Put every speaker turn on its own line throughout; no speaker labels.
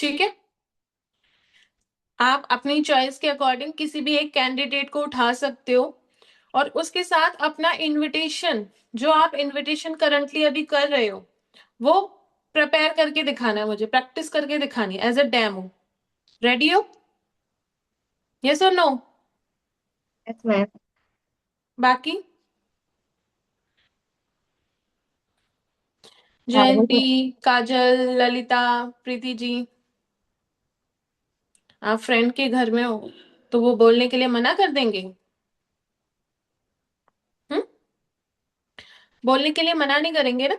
ठीक है। आप अपनी चॉइस के अकॉर्डिंग किसी भी एक कैंडिडेट को उठा सकते हो और उसके साथ अपना इनविटेशन, जो आप इनविटेशन करंटली अभी कर रहे हो, वो प्रिपेयर करके दिखाना है, मुझे प्रैक्टिस करके दिखानी है एज अ डेमो। रेडी हो? यस और नो?
Yes ma'am.
बाकी
काजल
जयंती, काजल, ललिता, प्रीति जी, आप फ्रेंड के घर में हो तो वो बोलने के लिए मना कर देंगे? हम्म? बोलने के लिए मना नहीं करेंगे ना?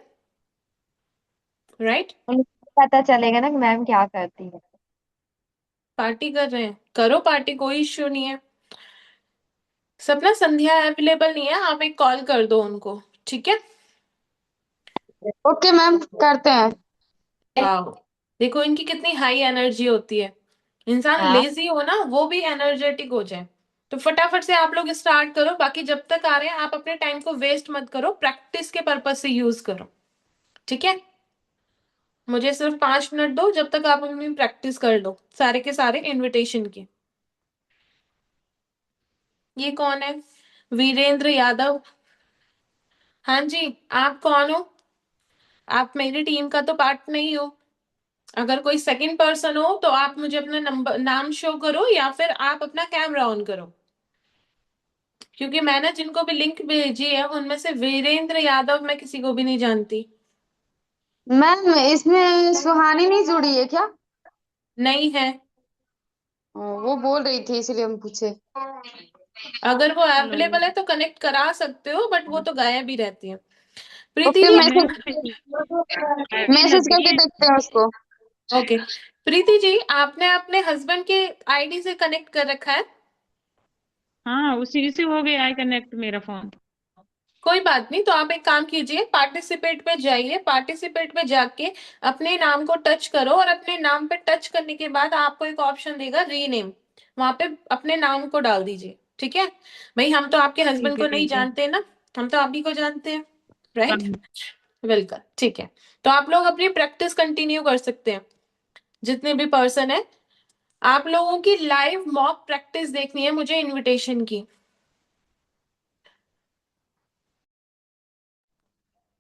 राइट?
को पता चलेगा ना कि मैम क्या करती है।
पार्टी कर रहे हैं, करो पार्टी, कोई इश्यू नहीं है। सपना, संध्या अवेलेबल नहीं है, आप एक कॉल कर दो उनको। ठीक है?
ओके मैम, करते हैं।
वाह, देखो इनकी कितनी हाई एनर्जी होती है। इंसान
हाँ।
लेजी हो ना, वो भी एनर्जेटिक हो जाए। तो फटाफट से आप लोग स्टार्ट करो, बाकी जब तक आ रहे हैं आप अपने टाइम को वेस्ट मत करो, प्रैक्टिस के पर्पज से यूज करो। ठीक है? मुझे सिर्फ 5 मिनट दो, जब तक आप अपनी प्रैक्टिस कर लो सारे के सारे इनविटेशन की। ये कौन है? वीरेंद्र यादव। हाँ जी। आप कौन हो? आप मेरी टीम का तो पार्ट नहीं हो। अगर कोई सेकंड पर्सन हो तो आप मुझे अपना नंबर नाम शो करो या फिर आप अपना कैमरा ऑन करो, क्योंकि मैंने जिनको भी लिंक भेजी है उनमें से वीरेंद्र यादव मैं किसी को भी नहीं जानती।
मैम इसमें सुहानी नहीं जुड़ी है क्या?
नहीं है।
वो बोल रही थी इसलिए हम पूछे।
अगर वो अवेलेबल है तो कनेक्ट करा सकते हो, बट वो तो गायब ही रहती है। प्रीति
ओके,
जी
मैसेज मैसेज करके देखते हैं उसको।
ओके। प्रीति जी, आपने अपने हस्बैंड के आईडी से कनेक्ट कर रखा है?
हाँ, उसी से हो गया है कनेक्ट मेरा फोन।
कोई बात नहीं, तो आप एक काम कीजिए, पार्टिसिपेट पे जाइए, पार्टिसिपेट पे जाके अपने नाम को टच करो और अपने नाम पे टच करने के बाद आपको एक ऑप्शन देगा रीनेम, वहां पे अपने नाम को डाल दीजिए। ठीक है? भाई हम तो आपके हस्बैंड
ठीक
को
है,
नहीं
ठीक है।
जानते ना, हम तो आप ही को जानते हैं। राइट?
हाँ।
वेलकम। ठीक है, तो आप लोग अपनी प्रैक्टिस कंटिन्यू कर सकते हैं, जितने भी पर्सन है। आप लोगों की लाइव मॉक प्रैक्टिस देखनी है मुझे इनविटेशन की।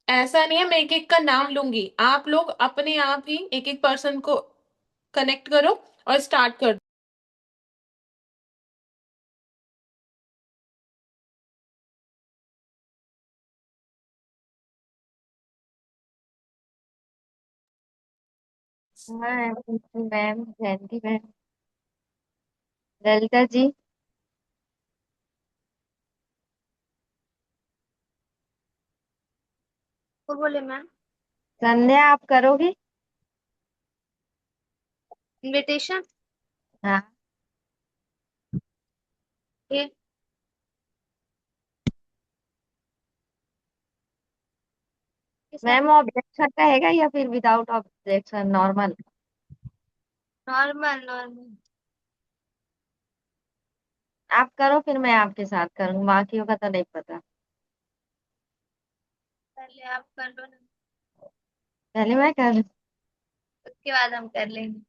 ऐसा नहीं है मैं एक एक का नाम लूंगी, आप लोग अपने आप ही एक एक पर्सन को कनेक्ट करो और स्टार्ट कर दो।
मैम, मैम जयंती मैम, ललिता जी,
वो बोले मैम।
संध्या आप करोगी?
इनविटेशन
हाँ।
ये किसका?
मैम ऑब्जेक्शन रहेगा या फिर without objection normal?
Normal normal.
आप करो फिर मैं आपके साथ करूँगी, बाकियों का तो नहीं पता।
पहले आप कर लो ना,
पहले मैं कर।
उसके बाद हम कर लेंगे।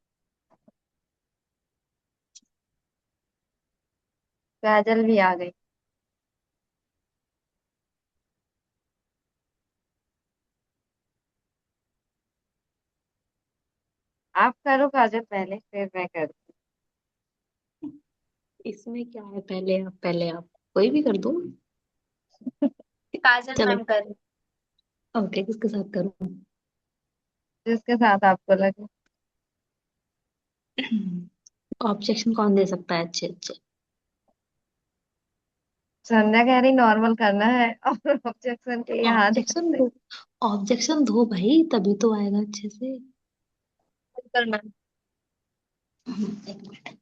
काजल भी आ गई। आप करो काजल पहले, फिर मैं कर।
इसमें क्या है, पहले आप कोई भी कर दो।
काजल
चलो।
मैम कर रही।
ओके, किसके साथ करूँ?
जिसके साथ आपको लगे।
ऑब्जेक्शन कौन दे सकता है? अच्छे अच्छे।
संध्या कह रही नॉर्मल करना है और ऑब्जेक्शन के लिए हाथ
ऑब्जेक्शन
दिखाते।
दो। ऑब्जेक्शन दो भाई, तभी तो आएगा अच्छे से।
बिल्कुल मैम।
एक मिनट।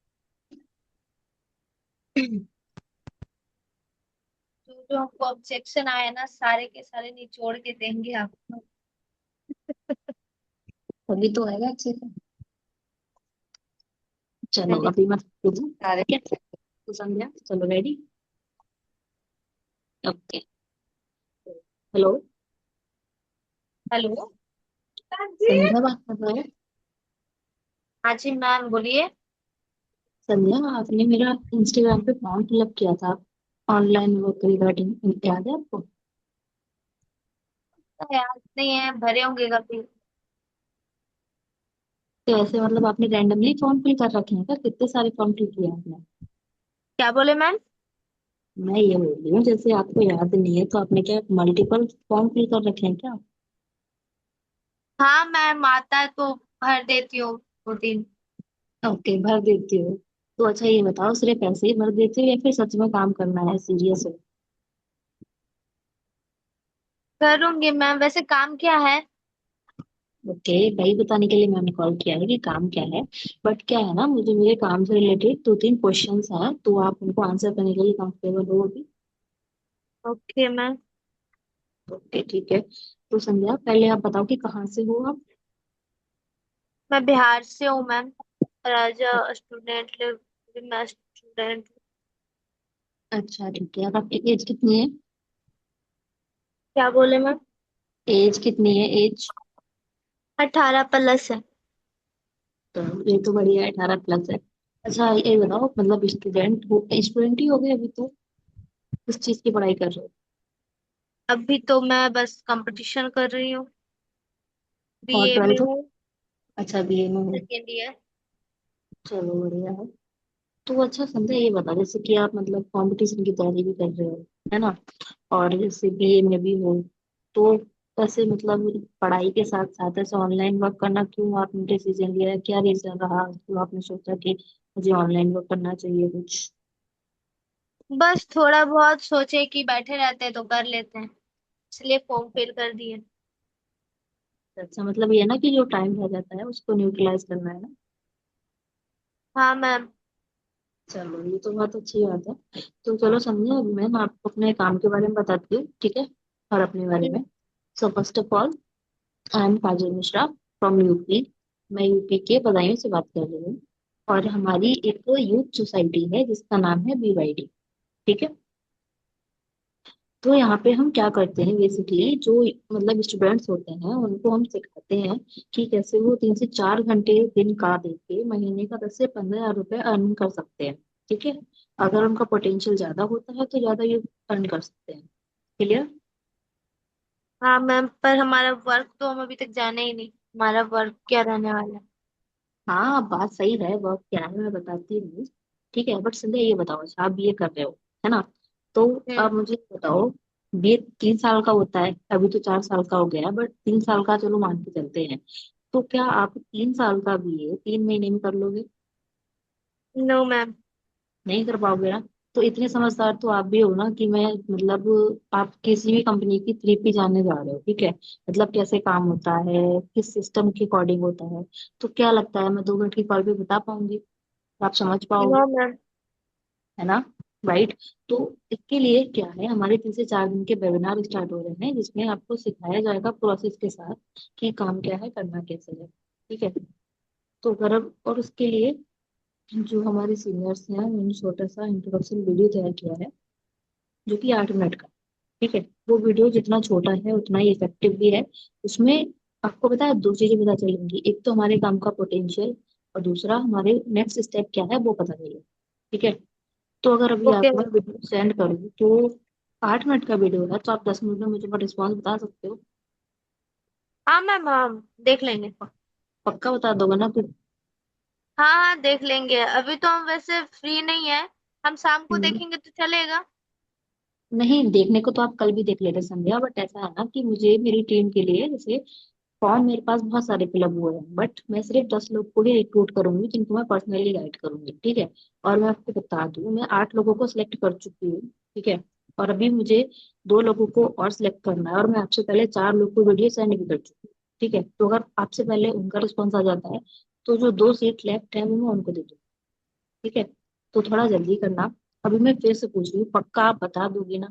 जो जो हमको ऑब्जेक्शन आए ना, सारे के सारे निचोड़ के देंगे आपको।
तभी तो आएगा अच्छे से। चलो
चलिए
अभी मैं पूछूं,
सारे।
ठीक है? तो संध्या, चलो रेडी। ओके। हेलो।
हेलो।
संध्या बात कर रहे हो?
हाँ जी मैम बोलिए।
संध्या, आपने मेरा इंस्टाग्राम पे फॉर्म फिलअप किया था ऑनलाइन वर्क रिगार्डिंग, याद है आपको?
तो याद नहीं है, भरे होंगे कभी।
तो ऐसे मतलब आपने रैंडमली फॉर्म फिल कर रखे हैं क्या? कितने सारे फॉर्म फिल किए आपने?
क्या बोले मैम?
मैं ये बोल रही हूँ, जैसे आपको याद नहीं है तो आपने क्या मल्टीपल फॉर्म फिल कर रखे हैं क्या?
हाँ मैम, आता है तो भर देती हूँ 2 3।
ओके, भर देती हो। तो अच्छा ये बताओ, सिर्फ पैसे ही भर देते हो या फिर सच में काम करना है, सीरियस हो?
करूंगी मैम, वैसे काम क्या है?
ओके, वही बताने के लिए मैंने कॉल किया है कि काम क्या है। बट क्या है ना, मुझे मेरे काम से रिलेटेड 2 3 क्वेश्चंस हैं, तो आप उनको आंसर करने के लिए कंफर्टेबल हो अभी?
Okay ma'am.
ओके ठीक है। तो संध्या, पहले आप बताओ कि कहाँ से हो आप?
मैं बिहार से हूँ मैम। राजा स्टूडेंट, मैं स्टूडेंट।
अच्छा ठीक है। और आपकी एज कितनी है?
क्या बोले मैम?
एज कितनी है, एज?
18+ है।
तो ये तो बढ़िया है, 18+ है। अच्छा ये बताओ, मतलब स्टूडेंट हो, स्टूडेंट ही हो गए अभी तो? किस चीज की पढ़ाई कर रहे हो?
अभी तो मैं बस कंपटीशन कर रही हूँ।
और
बीए में
12th?
हूँ।
अच्छा, बीए में हो।
Second year.
चलो बढ़िया है। तो अच्छा संध्या, ये बता, जैसे कि आप मतलब कंपटीशन की तैयारी भी कर रहे हो, है ना? और जैसे बीए में भी हो, तो ऐसे मतलब पढ़ाई के साथ साथ ऐसे ऑनलाइन वर्क करना क्यों आपने डिसीजन लिया है? क्या रीजन रहा जो आपने सोचा कि मुझे ऑनलाइन वर्क करना चाहिए कुछ?
बस थोड़ा बहुत सोचे कि बैठे रहते हैं तो कर लेते हैं, इसलिए फॉर्म फिल कर दिए।
अच्छा, मतलब ये है ना कि जो टाइम रह जाता है उसको न्यूट्रलाइज करना है ना?
हाँ मैम।
चलो ये तो बहुत अच्छी बात है। तो चलो समझे, अभी मैं ना आपको अपने काम के बारे में बताती हूँ, ठीक है? और अपने बारे में। So first of all, I am Kajal Mishra from UP. मैं यूपी के बदायूं से बात कर रही हूँ। और हमारी एक यूथ सोसाइटी है जिसका नाम है BYD, ठीक है? तो यहाँ पे हम क्या करते हैं, बेसिकली जो मतलब स्टूडेंट्स होते हैं उनको हम सिखाते हैं कि कैसे वो 3 से 4 घंटे दिन का देके महीने का 10 से 15 हज़ार रुपए अर्न कर सकते हैं, ठीक है? अगर उनका पोटेंशियल ज्यादा होता है तो ज्यादा ये अर्न कर सकते हैं। क्लियर?
हाँ मैम, पर हमारा वर्क तो हम अभी तक जाने ही नहीं, हमारा वर्क क्या रहने वाला है।
हाँ, बात सही है, वर्क क्या है मैं बताती हूँ। ठीक है, बट संध्या ये बताओ, अच्छा आप BA कर रहे हो, है ना? तो
हम्म।
आप मुझे बताओ, BA 3 साल का होता है, अभी तो 4 साल का हो गया है, बट 3 साल का चलो मान के चलते हैं। तो क्या आप 3 साल का BA 3 महीने में कर लोगे?
No ma'am.
नहीं कर पाओगे ना? तो इतने समझदार तो आप भी हो ना कि मैं मतलब, आप किसी भी कंपनी की ट्रिप भी जाने जा रहे हो, ठीक है? मतलब कैसे काम होता है, किस सिस्टम के अकॉर्डिंग होता है, तो क्या लगता है मैं 2 मिनट की कॉल पे बता पाऊंगी? आप समझ पाओगे?
No ma'am.
है ना? राइट। तो इसके लिए क्या है, हमारे 3 से 4 दिन के वेबिनार स्टार्ट हो रहे हैं जिसमें आपको सिखाया जाएगा प्रोसेस के साथ कि काम क्या है, करना कैसे है, ठीक है? तो अगर और उसके लिए जो हमारे सीनियर्स हैं उन्होंने छोटा सा इंट्रोडक्शन वीडियो तैयार किया है जो कि 8 मिनट का, ठीक है? वो वीडियो जितना छोटा है उतना ही इफेक्टिव भी है। उसमें आपको पता है 2 चीजें पता चलेंगी, एक तो हमारे काम का पोटेंशियल, और दूसरा हमारे नेक्स्ट स्टेप क्या है वो पता चलेगा, ठीक है? तो अगर अभी
ओके
आपको मैं
मैम।
वीडियो सेंड करूँ तो 8 मिनट का वीडियो है, तो आप 10 मिनट में मुझे रिस्पॉन्स बता सकते हो?
हाँ मैम, हाँ देख लेंगे।
पक्का बता दोगे ना कुछ?
हाँ हाँ देख लेंगे, अभी तो हम वैसे फ्री नहीं है, हम शाम को
हम्म,
देखेंगे तो चलेगा।
नहीं, देखने को तो आप कल भी देख लेते संध्या, बट ऐसा है ना कि मुझे मेरी टीम के लिए, जैसे फॉर्म मेरे पास बहुत सारे फिलअप हुए हैं, बट मैं सिर्फ 10 लोग को ही रिक्रूट करूंगी जिनको मैं पर्सनली गाइड करूंगी, ठीक है? और मैं आपको बता दूं, मैं 8 लोगों को सिलेक्ट कर चुकी हूँ, ठीक है? और अभी मुझे 2 लोगों को और सिलेक्ट करना है, और मैं आपसे पहले 4 लोग को वीडियो सेंड भी कर चुकी हूँ, ठीक है? तो अगर आपसे पहले उनका रिस्पॉन्स आ जाता है तो जो 2 सीट लेफ्ट है वो मैं उनको दे दूँ, ठीक है? तो थोड़ा जल्दी करना। अभी मैं फिर से पूछ रही हूँ, पक्का आप बता दोगी ना?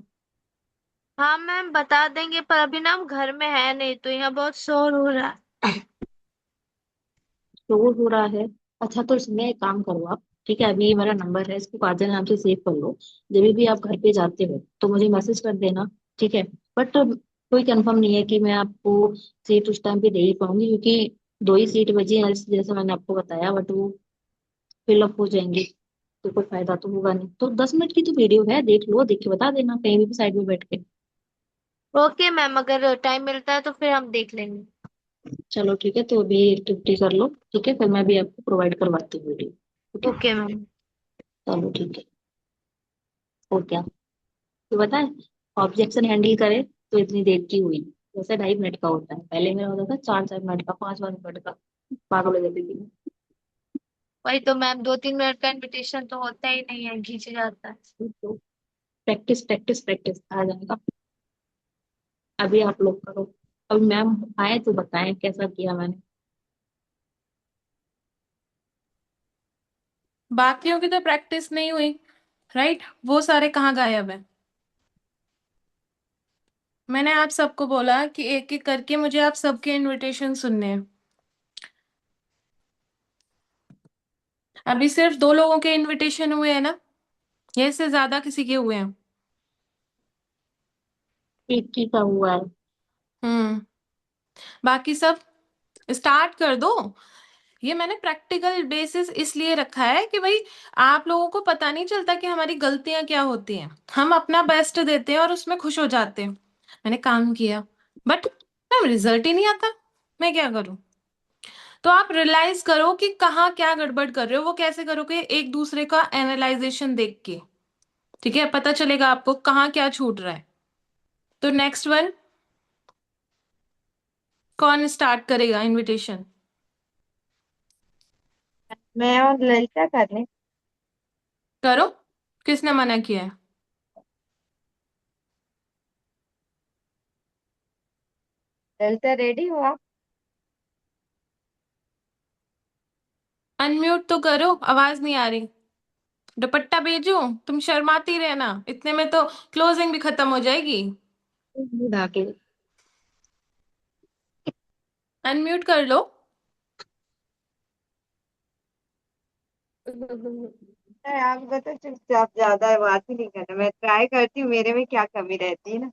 हाँ मैम बता देंगे, पर अभी ना हम घर में है नहीं तो यहाँ बहुत शोर हो रहा है।
शोर हो रहा है? अच्छा, तो इसमें एक काम करो आप, ठीक है? अभी ये मेरा नंबर है, इसको काजल नाम से सेव कर लो। जब भी आप घर पे जाते हो तो मुझे मैसेज कर देना, ठीक है? बट कोई कंफर्म नहीं है कि मैं आपको सीट उस टाइम पे दे ही पाऊंगी, क्योंकि 2 ही सीट बची है, जैसे मैंने आपको बताया, बट वो फिलअप हो जाएंगे तो कोई फायदा तो होगा नहीं। तो 10 मिनट की तो वीडियो है, देख लो, देख के बता देना कहीं भी साइड में बैठ के।
ओके मैम, अगर टाइम मिलता है तो फिर हम देख लेंगे।
चलो ठीक है, तो अभी एक्टिविटी कर लो, ठीक है, फिर मैं भी आपको प्रोवाइड करवाती हूँ वीडियो। ओके।
Okay ma'am.
चलो ठीक है। हो क्या, तो बताए, ऑब्जेक्शन हैंडल करे तो इतनी देर की हुई, जैसे 2.5 मिनट का होता है, पहले मेरा होता था 4-4 मिनट का, 5-5 मिनट का, पागल हो जाती थी।
वही तो मैम, 2-3 मिनट का इनविटेशन तो होता ही नहीं है, खींच जाता है।
तो प्रैक्टिस प्रैक्टिस प्रैक्टिस आ जाएगा। अभी आप लोग करो। अब मैम आए तो बताएं कैसा किया मैंने।
बाकियों की तो प्रैक्टिस नहीं हुई, राइट? वो सारे कहाँ गायब है? मैंने आप सबको बोला कि एक एक करके मुझे आप सबके इनविटेशन सुनने हैं। अभी सिर्फ 2 लोगों के इनविटेशन हुए हैं ना, या इससे ज्यादा किसी के हुए हैं?
एक ही का हुआ है।
हम्म। बाकी सब स्टार्ट कर दो। ये मैंने प्रैक्टिकल बेसिस इसलिए रखा है कि भाई आप लोगों को पता नहीं चलता कि हमारी गलतियां क्या होती हैं। हम अपना बेस्ट देते हैं और उसमें खुश हो जाते हैं, मैंने काम किया, बट मैम रिजल्ट ही नहीं आता, मैं क्या करूं? तो आप रियलाइज करो कि कहाँ क्या गड़बड़ कर रहे हो। वो कैसे करोगे? एक दूसरे का एनालाइजेशन देख के, ठीक है, पता चलेगा आपको कहाँ क्या छूट रहा है। तो नेक्स्ट वन, कौन स्टार्ट करेगा इनविटेशन?
मैं और ललिता कर लें।
करो। किसने मना किया है?
ललिता रेडी हो आप?
अनम्यूट तो करो, आवाज नहीं आ रही। दुपट्टा भेजूं? तुम शर्माती रहना, इतने में तो क्लोजिंग भी खत्म हो जाएगी।
बुढ़ा के।
अनम्यूट कर लो।
अरे आपको तो चुपचाप ज्यादा है, बात ही नहीं करना। मैं ट्राई करती हूँ, मेरे में क्या कमी रहती है ना।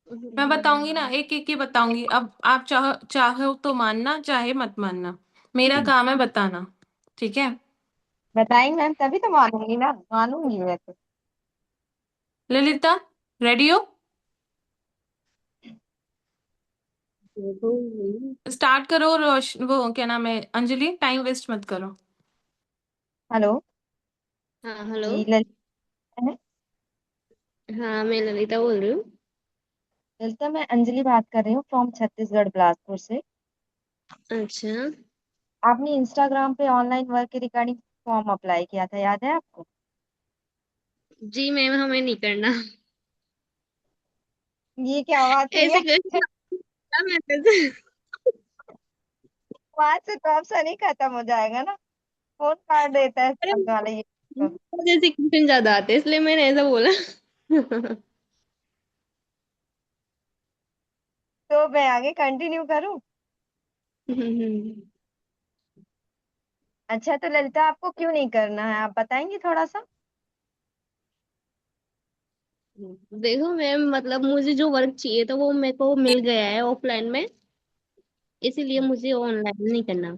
मैं बताऊंगी ना, एक एक ही बताऊंगी। अब आप चाहो तो मानना, चाहे मत मानना, मेरा काम है बताना, ठीक है?
बताएंगे मैम तभी तो मानूंगी ना, मानूंगी मैं तो।
ललिता, रेडी हो?
देखो वही।
स्टार्ट करो। वो क्या नाम है, अंजलि, टाइम वेस्ट मत करो।
हेलो।
हाँ हेलो।
जी ललिता है।
हाँ मैं ललिता बोल रही हूँ।
ललिता, मैं अंजलि बात कर रही हूँ फ्रॉम छत्तीसगढ़ बिलासपुर से।
अच्छा।
आपने इंस्टाग्राम पे ऑनलाइन वर्क के रिगार्डिंग फॉर्म अप्लाई किया था, याद है आपको?
जी मैम, हमें नहीं करना।
ये क्या बात हुई
ऐसे
है?
कैसे मैसेज?
वहां से तो ऑप्शन ही खत्म हो जाएगा ना, फोन काट देता है
अरे
सामने वाला ये तो।
जैसे क्वेश्चन ज्यादा आते हैं, इसलिए मैंने ऐसा बोला।
तो मैं आगे कंटिन्यू करूँ? अच्छा, तो ललिता आपको क्यों नहीं करना है, आप बताएंगे थोड़ा सा?
देखो मैम, मतलब मुझे जो वर्क चाहिए था वो मेरे को मिल गया है ऑफलाइन में, इसीलिए मुझे ऑनलाइन नहीं करना।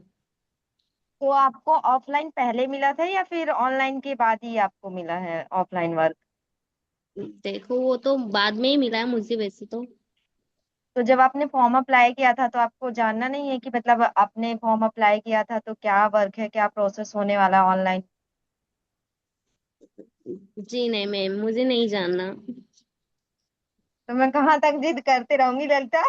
तो आपको ऑफलाइन पहले मिला था या फिर ऑनलाइन के बाद ही आपको मिला है ऑफलाइन वर्क?
देखो वो तो बाद में ही मिला है मुझे वैसे तो।
तो जब आपने फॉर्म अप्लाई किया था तो आपको जानना नहीं है कि मतलब आपने फॉर्म अप्लाई किया था तो क्या वर्क है, क्या प्रोसेस होने वाला ऑनलाइन?
जी नहीं मैम, मुझे नहीं जानना।
तो मैं कहाँ तक जिद करते रहूंगी ललिता?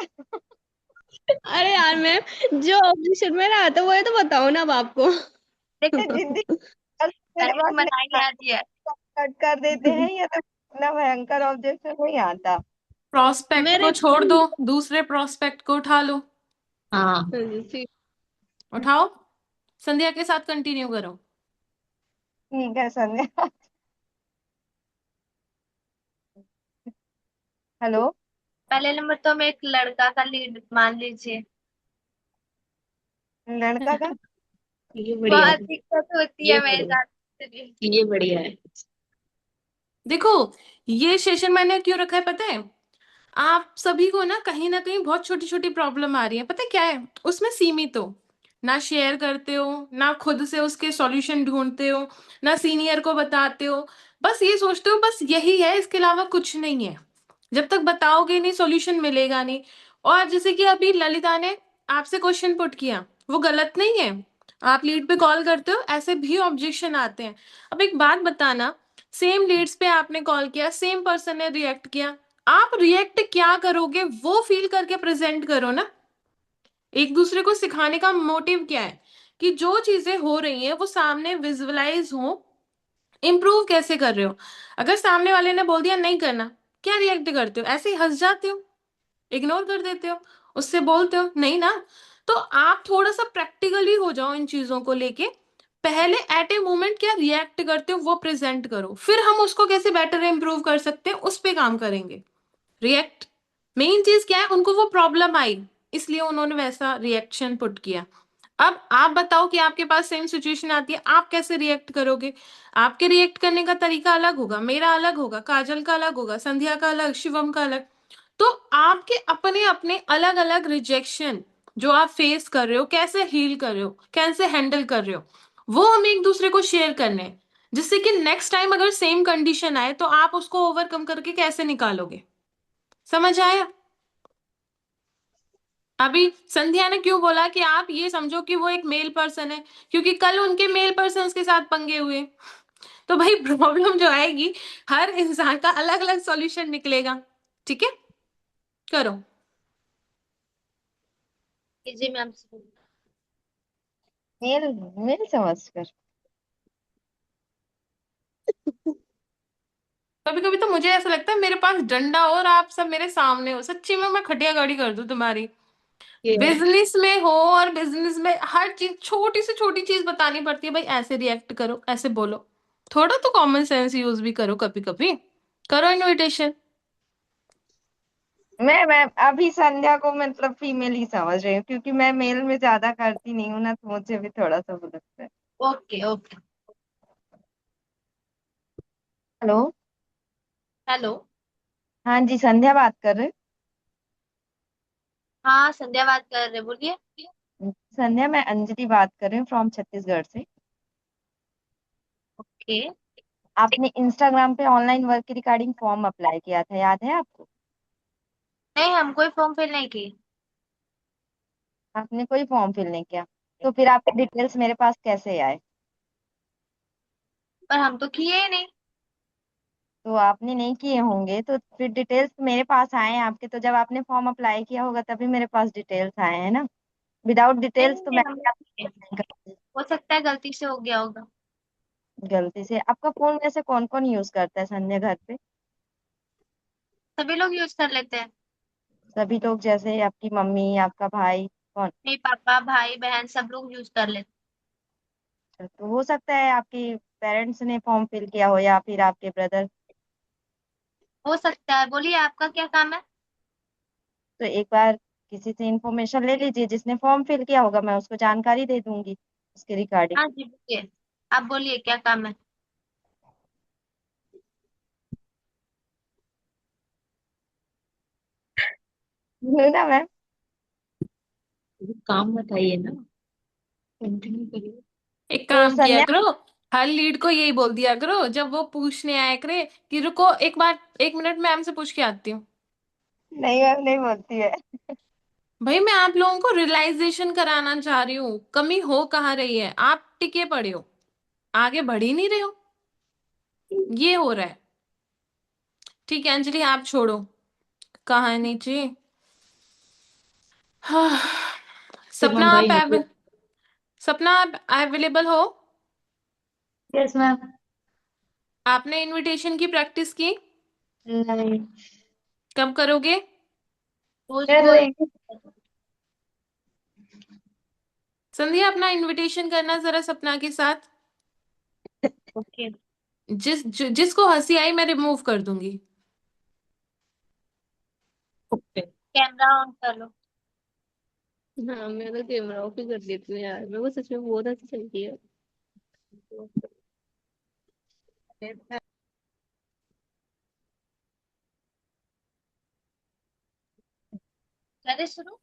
अरे यार मैम, जो ऑब्जेक्शन में रहा था वो ये तो बताओ ना अब आपको।
बेटा जिद्दी और फिर
मैंने
वक्त
मना
नहीं
लिया दिया।
कट कर देते हैं, या तो इतना भयंकर ऑब्जेक्शन नहीं आता।
प्रोस्पेक्ट को
मेरे
छोड़ दो, दूसरे प्रोस्पेक्ट को उठा लो।
हाँ।
ठीक।
उठाओ, संध्या के साथ कंटिन्यू करो।
ठीक है संध्या। हेलो।
पहले नंबर तो हम एक लड़का का लीड मान लीजिए।
लड़का का?
ये बढ़िया
बहुत
है।
दिक्कत होती
ये
है मेरे
बढ़िया,
साथ इसलिए।
ये बढ़िया है।
देखो, ये सेशन मैंने क्यों रखा है पता है? आप सभी को ना कहीं बहुत छोटी छोटी प्रॉब्लम आ रही है, पता है क्या है उसमें सीमित हो, ना शेयर करते हो, ना खुद से उसके सॉल्यूशन ढूंढते हो, ना सीनियर को बताते हो, बस ये सोचते हो बस यही है, इसके अलावा कुछ नहीं है। जब तक बताओगे नहीं सॉल्यूशन मिलेगा नहीं। और जैसे कि अभी ललिता ने आपसे क्वेश्चन पुट किया, वो गलत नहीं है, आप लीड पे कॉल करते हो, ऐसे भी ऑब्जेक्शन आते हैं। अब एक बात बताना, सेम लीड्स पे आपने कॉल किया, सेम पर्सन ने रिएक्ट किया, आप रिएक्ट क्या करोगे वो फील करके प्रेजेंट करो ना। एक दूसरे को सिखाने का मोटिव क्या है कि जो चीजें हो रही हैं वो सामने विजुअलाइज हो, इम्प्रूव कैसे कर रहे हो। अगर सामने वाले ने बोल दिया नहीं करना, क्या रिएक्ट करते हो? ऐसे ही हंस जाते हो, इग्नोर कर देते हो, उससे बोलते हो नहीं ना। तो आप थोड़ा सा प्रैक्टिकली हो जाओ इन चीजों को लेके, पहले एट ए मोमेंट क्या रिएक्ट करते हो वो प्रेजेंट करो, फिर हम उसको कैसे बेटर इंप्रूव कर सकते हैं उस पे काम करेंगे। रिएक्ट, मेन चीज क्या है, उनको वो प्रॉब्लम आई इसलिए उन्होंने वैसा रिएक्शन पुट किया। अब आप बताओ कि आपके पास सेम सिचुएशन आती है, आप कैसे रिएक्ट करोगे? आपके रिएक्ट करने का तरीका अलग होगा, मेरा अलग होगा, काजल का अलग होगा, संध्या का अलग, शिवम का अलग। तो आपके अपने अपने अलग अलग रिजेक्शन जो आप फेस कर रहे हो, कैसे हील कर रहे हो, कैसे हैंडल कर रहे हो, वो हम एक दूसरे को शेयर करने हैं, जिससे कि नेक्स्ट टाइम अगर सेम कंडीशन आए तो आप उसको ओवरकम करके कैसे निकालोगे। समझ आया? अभी संध्या ने क्यों बोला कि आप ये समझो कि वो एक मेल पर्सन है, क्योंकि कल उनके मेल पर्सन के साथ पंगे हुए। तो भाई प्रॉब्लम जो आएगी, हर इंसान का अलग अलग सॉल्यूशन निकलेगा। ठीक है, करो।
जी मैम।
मेल मेल समझकर।
कभी कभी तो मुझे ऐसा लगता है मेरे पास डंडा हो और आप सब मेरे सामने हो, सच्ची में मैं खटिया गाड़ी कर दूं तुम्हारी। बिजनेस में हो और बिजनेस में हर चीज, छोटी से छोटी चीज बतानी पड़ती है, भाई ऐसे रिएक्ट करो, ऐसे बोलो। थोड़ा तो कॉमन सेंस यूज भी करो कभी कभी। करो इनविटेशन।
मैं अभी संध्या को मतलब फीमेल ही समझ रही हूँ, क्योंकि मैं मेल में ज्यादा करती नहीं हूँ ना, तो मुझे भी थोड़ा सा वो लगता है।
Okay okay.
हेलो।
हेलो।
हाँ जी, संध्या बात कर रहे
हाँ संध्या बात कर रहे, बोलिए।
हैं। संध्या, मैं अंजलि बात कर रही हूँ फ्रॉम छत्तीसगढ़ से।
ओके।
आपने इंस्टाग्राम पे ऑनलाइन वर्क के रिगार्डिंग फॉर्म अप्लाई किया था, याद है आपको?
नहीं, हम कोई फॉर्म फिल नहीं किए।
आपने कोई फॉर्म फिल नहीं किया, तो फिर आपके डिटेल्स मेरे पास कैसे आए?
पर हम तो किए ही नहीं।
तो आपने नहीं किए होंगे तो फिर डिटेल्स मेरे पास आए हैं आपके, तो जब आपने फॉर्म अप्लाई किया होगा तभी मेरे पास डिटेल्स आए हैं ना। विदाउट
नहीं
डिटेल्स तो
नहीं,
मैं
हम
आपको
नहीं किए।
नहीं करती।
हो सकता है गलती से हो गया होगा।
गलती से? आपका फोन वैसे कौन कौन यूज करता है संध्या घर पे?
सभी लोग यूज कर लेते हैं।
सभी लोग जैसे आपकी मम्मी, आपका भाई, कौन?
मेरे पापा भाई बहन सब लोग यूज कर लेते
तो हो सकता है आपके पेरेंट्स ने फॉर्म फिल किया हो या फिर आपके ब्रदर।
हैं। हो सकता है, बोलिए आपका क्या काम है।
तो एक बार किसी से इंफॉर्मेशन ले लीजिए, जिसने फॉर्म फिल किया होगा मैं उसको जानकारी दे दूंगी उसके रिगार्डिंग।
हाँ जी बोलिए। आप बोलिए क्या काम है।
ना मैम।
काम बताइए ना, कंटिन्यू करिए।
एक
तो
काम किया
संध्या।
करो, हर लीड को यही बोल दिया करो जब वो पूछने आया करे कि रुको एक बार, 1 मिनट मैम से पूछ के आती हूँ।
नहीं मैम, नहीं बोलती है।
भाई मैं आप लोगों को रियलाइजेशन कराना चाह रही हूँ, कमी हो कहाँ रही है, आप टिके पड़े हो, आगे बढ़ ही नहीं रहे हो, ये हो रहा है। ठीक है अंजलि, आप छोड़ो कहानी जी। हाँ। सपना
शिवम भाई
आप
हेलो।
सपना आप अवेलेबल हो?
Yes ma'am.
आपने इनविटेशन की प्रैक्टिस की?
नहीं।
कब करोगे?
रोज
कर
बोल।
रही हूँ।
संध्या अपना इनविटेशन करना जरा सपना के साथ।
ओके।
जिसको हंसी आई मैं रिमूव कर दूंगी।
ओके। कैमरा ऑन कर लो।
हाँ मैं तो कैमरा ऑफ ही कर देती हूँ यार, मेरे को सच में बहुत अच्छी चलती है।
पहले शुरू।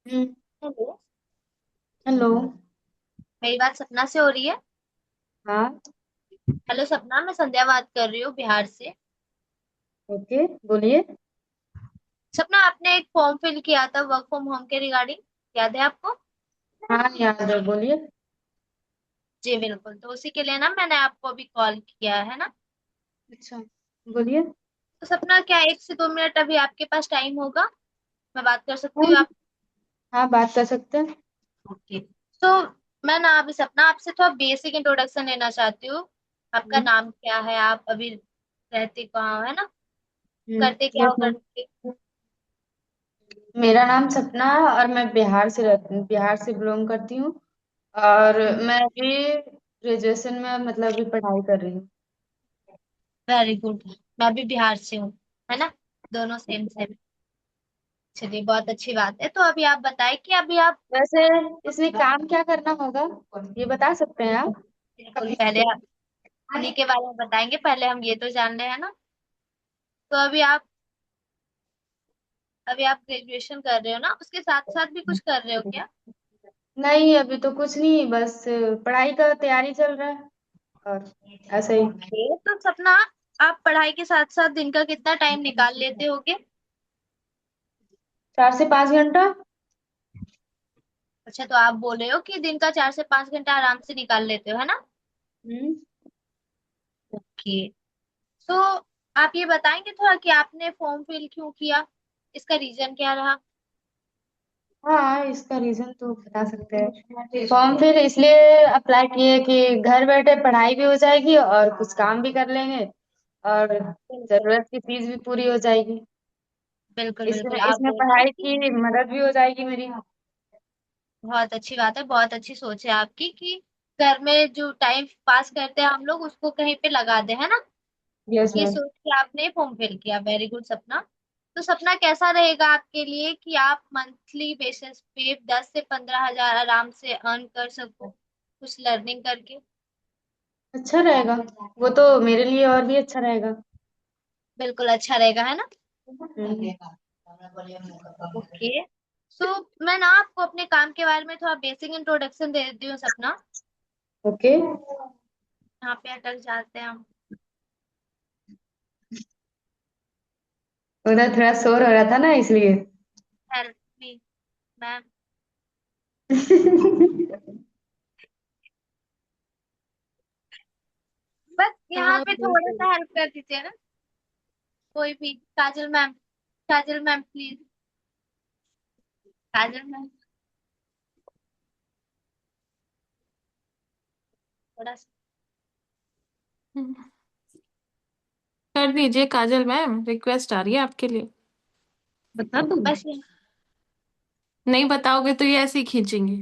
हम्म।
हेलो।
हेलो।
मेरी बात सपना से हो रही है?
हाँ।
हेलो सपना, मैं संध्या बात कर रही हूँ बिहार से।
ओके, बोलिए।
सपना, आपने एक फॉर्म फिल किया था वर्क फ्रॉम होम के रिगार्डिंग, याद है आपको?
हाँ, याद है, बोलिए।
जी बिल्कुल, तो उसी के लिए ना मैंने आपको अभी कॉल किया है ना।
अच्छा, बोलिए।
तो सपना, क्या 1 से 2 मिनट अभी आपके पास टाइम होगा? मैं बात कर सकती
हाँ।
हूँ आप?
हाँ, बात कर सकते हैं।
ओके। तो मैं ना अभी सपना आपसे थोड़ा बेसिक इंट्रोडक्शन लेना चाहती हूँ। आपका
हम्म। नाम
नाम क्या है, आप अभी रहते कहाँ हो, है ना? करते क्या
यस
हो
मैम।
करके?
मेरा नाम सपना है और मैं बिहार से रहती हूँ, बिहार से बिलोंग करती हूँ। और मैं अभी ग्रेजुएशन में मतलब अभी पढ़ाई कर रही हूँ।
Very good. मैं भी बिहार से हूँ, है ना? दोनों सेम सेम। चलिए, बहुत अच्छी बात है। तो अभी आप बताएं कि अभी आप
वैसे इसमें काम क्या करना होगा, ये बता सकते हैं आप?
बिल्कुल, पहले आप उन्हीं के बारे में बताएंगे, पहले हम ये तो जान रहे हैं ना। तो अभी आप ग्रेजुएशन कर रहे हो ना, उसके साथ साथ भी कुछ कर रहे हो क्या?
नहीं, अभी तो कुछ नहीं, बस पढ़ाई का तैयारी चल रहा है और ऐसे ही।
ओके, तो सपना, आप पढ़ाई के साथ साथ दिन का कितना टाइम निकाल लेते होगे?
4 से 5 घंटा।
अच्छा, तो आप बोल रहे हो कि दिन का 4 से 5 घंटा आराम से निकाल लेते हो, है ना?
हम्म।
ओके। तो आप ये बताएंगे थोड़ा कि आपने फॉर्म फिल क्यों किया, इसका रीजन क्या रहा?
हाँ, इसका रीजन तो बता सकते हैं। फॉर्म फिर इसलिए अप्लाई किए कि घर बैठे पढ़ाई भी हो जाएगी और कुछ काम भी कर लेंगे और
बिल्कुल
जरूरत की चीज भी पूरी हो जाएगी।
बिल्कुल
इसमें
बिल्कुल, आप
इसमें
बोल रहे हैं
पढ़ाई
कि
की मदद भी हो जाएगी मेरी।
बहुत अच्छी बात है, बहुत अच्छी सोच है आपकी कि घर में जो टाइम पास करते हैं हम लोग उसको कहीं पे लगा दे, है ना?
यस
ये
मैम।
सोच के आपने फॉर्म फिल किया, वेरी गुड सपना। तो सपना, कैसा रहेगा आपके लिए कि आप मंथली बेसिस पे 10 से 15 हजार आराम से अर्न कर सको कुछ लर्निंग करके?
अच्छा रहेगा, वो तो मेरे लिए और भी अच्छा रहेगा।
बिल्कुल अच्छा रहेगा, है ना?
हम्म।
ओके। सो मैं ना आपको अपने काम के बारे में थोड़ा बेसिक इंट्रोडक्शन दे देती हूँ सपना।
ओके।
यहाँ पे अटक जाते हैं हम।
उधर थोड़ा शोर हो रहा था ना, इसलिए।
Help me ma'am. बस यहाँ
हाँ,
पे थोड़ा
बिल्कुल।
सा हेल्प कर दीजिए ना, कोई भी। Kajal ma'am, Kajal ma'am please, Kajal ma'am, थोड़ा सा।
कर दीजिए काजल मैम, रिक्वेस्ट आ रही है आपके लिए।
बता दूँ?
बस ये।
नहीं बताओगे तो ये ऐसे ही खींचेंगे।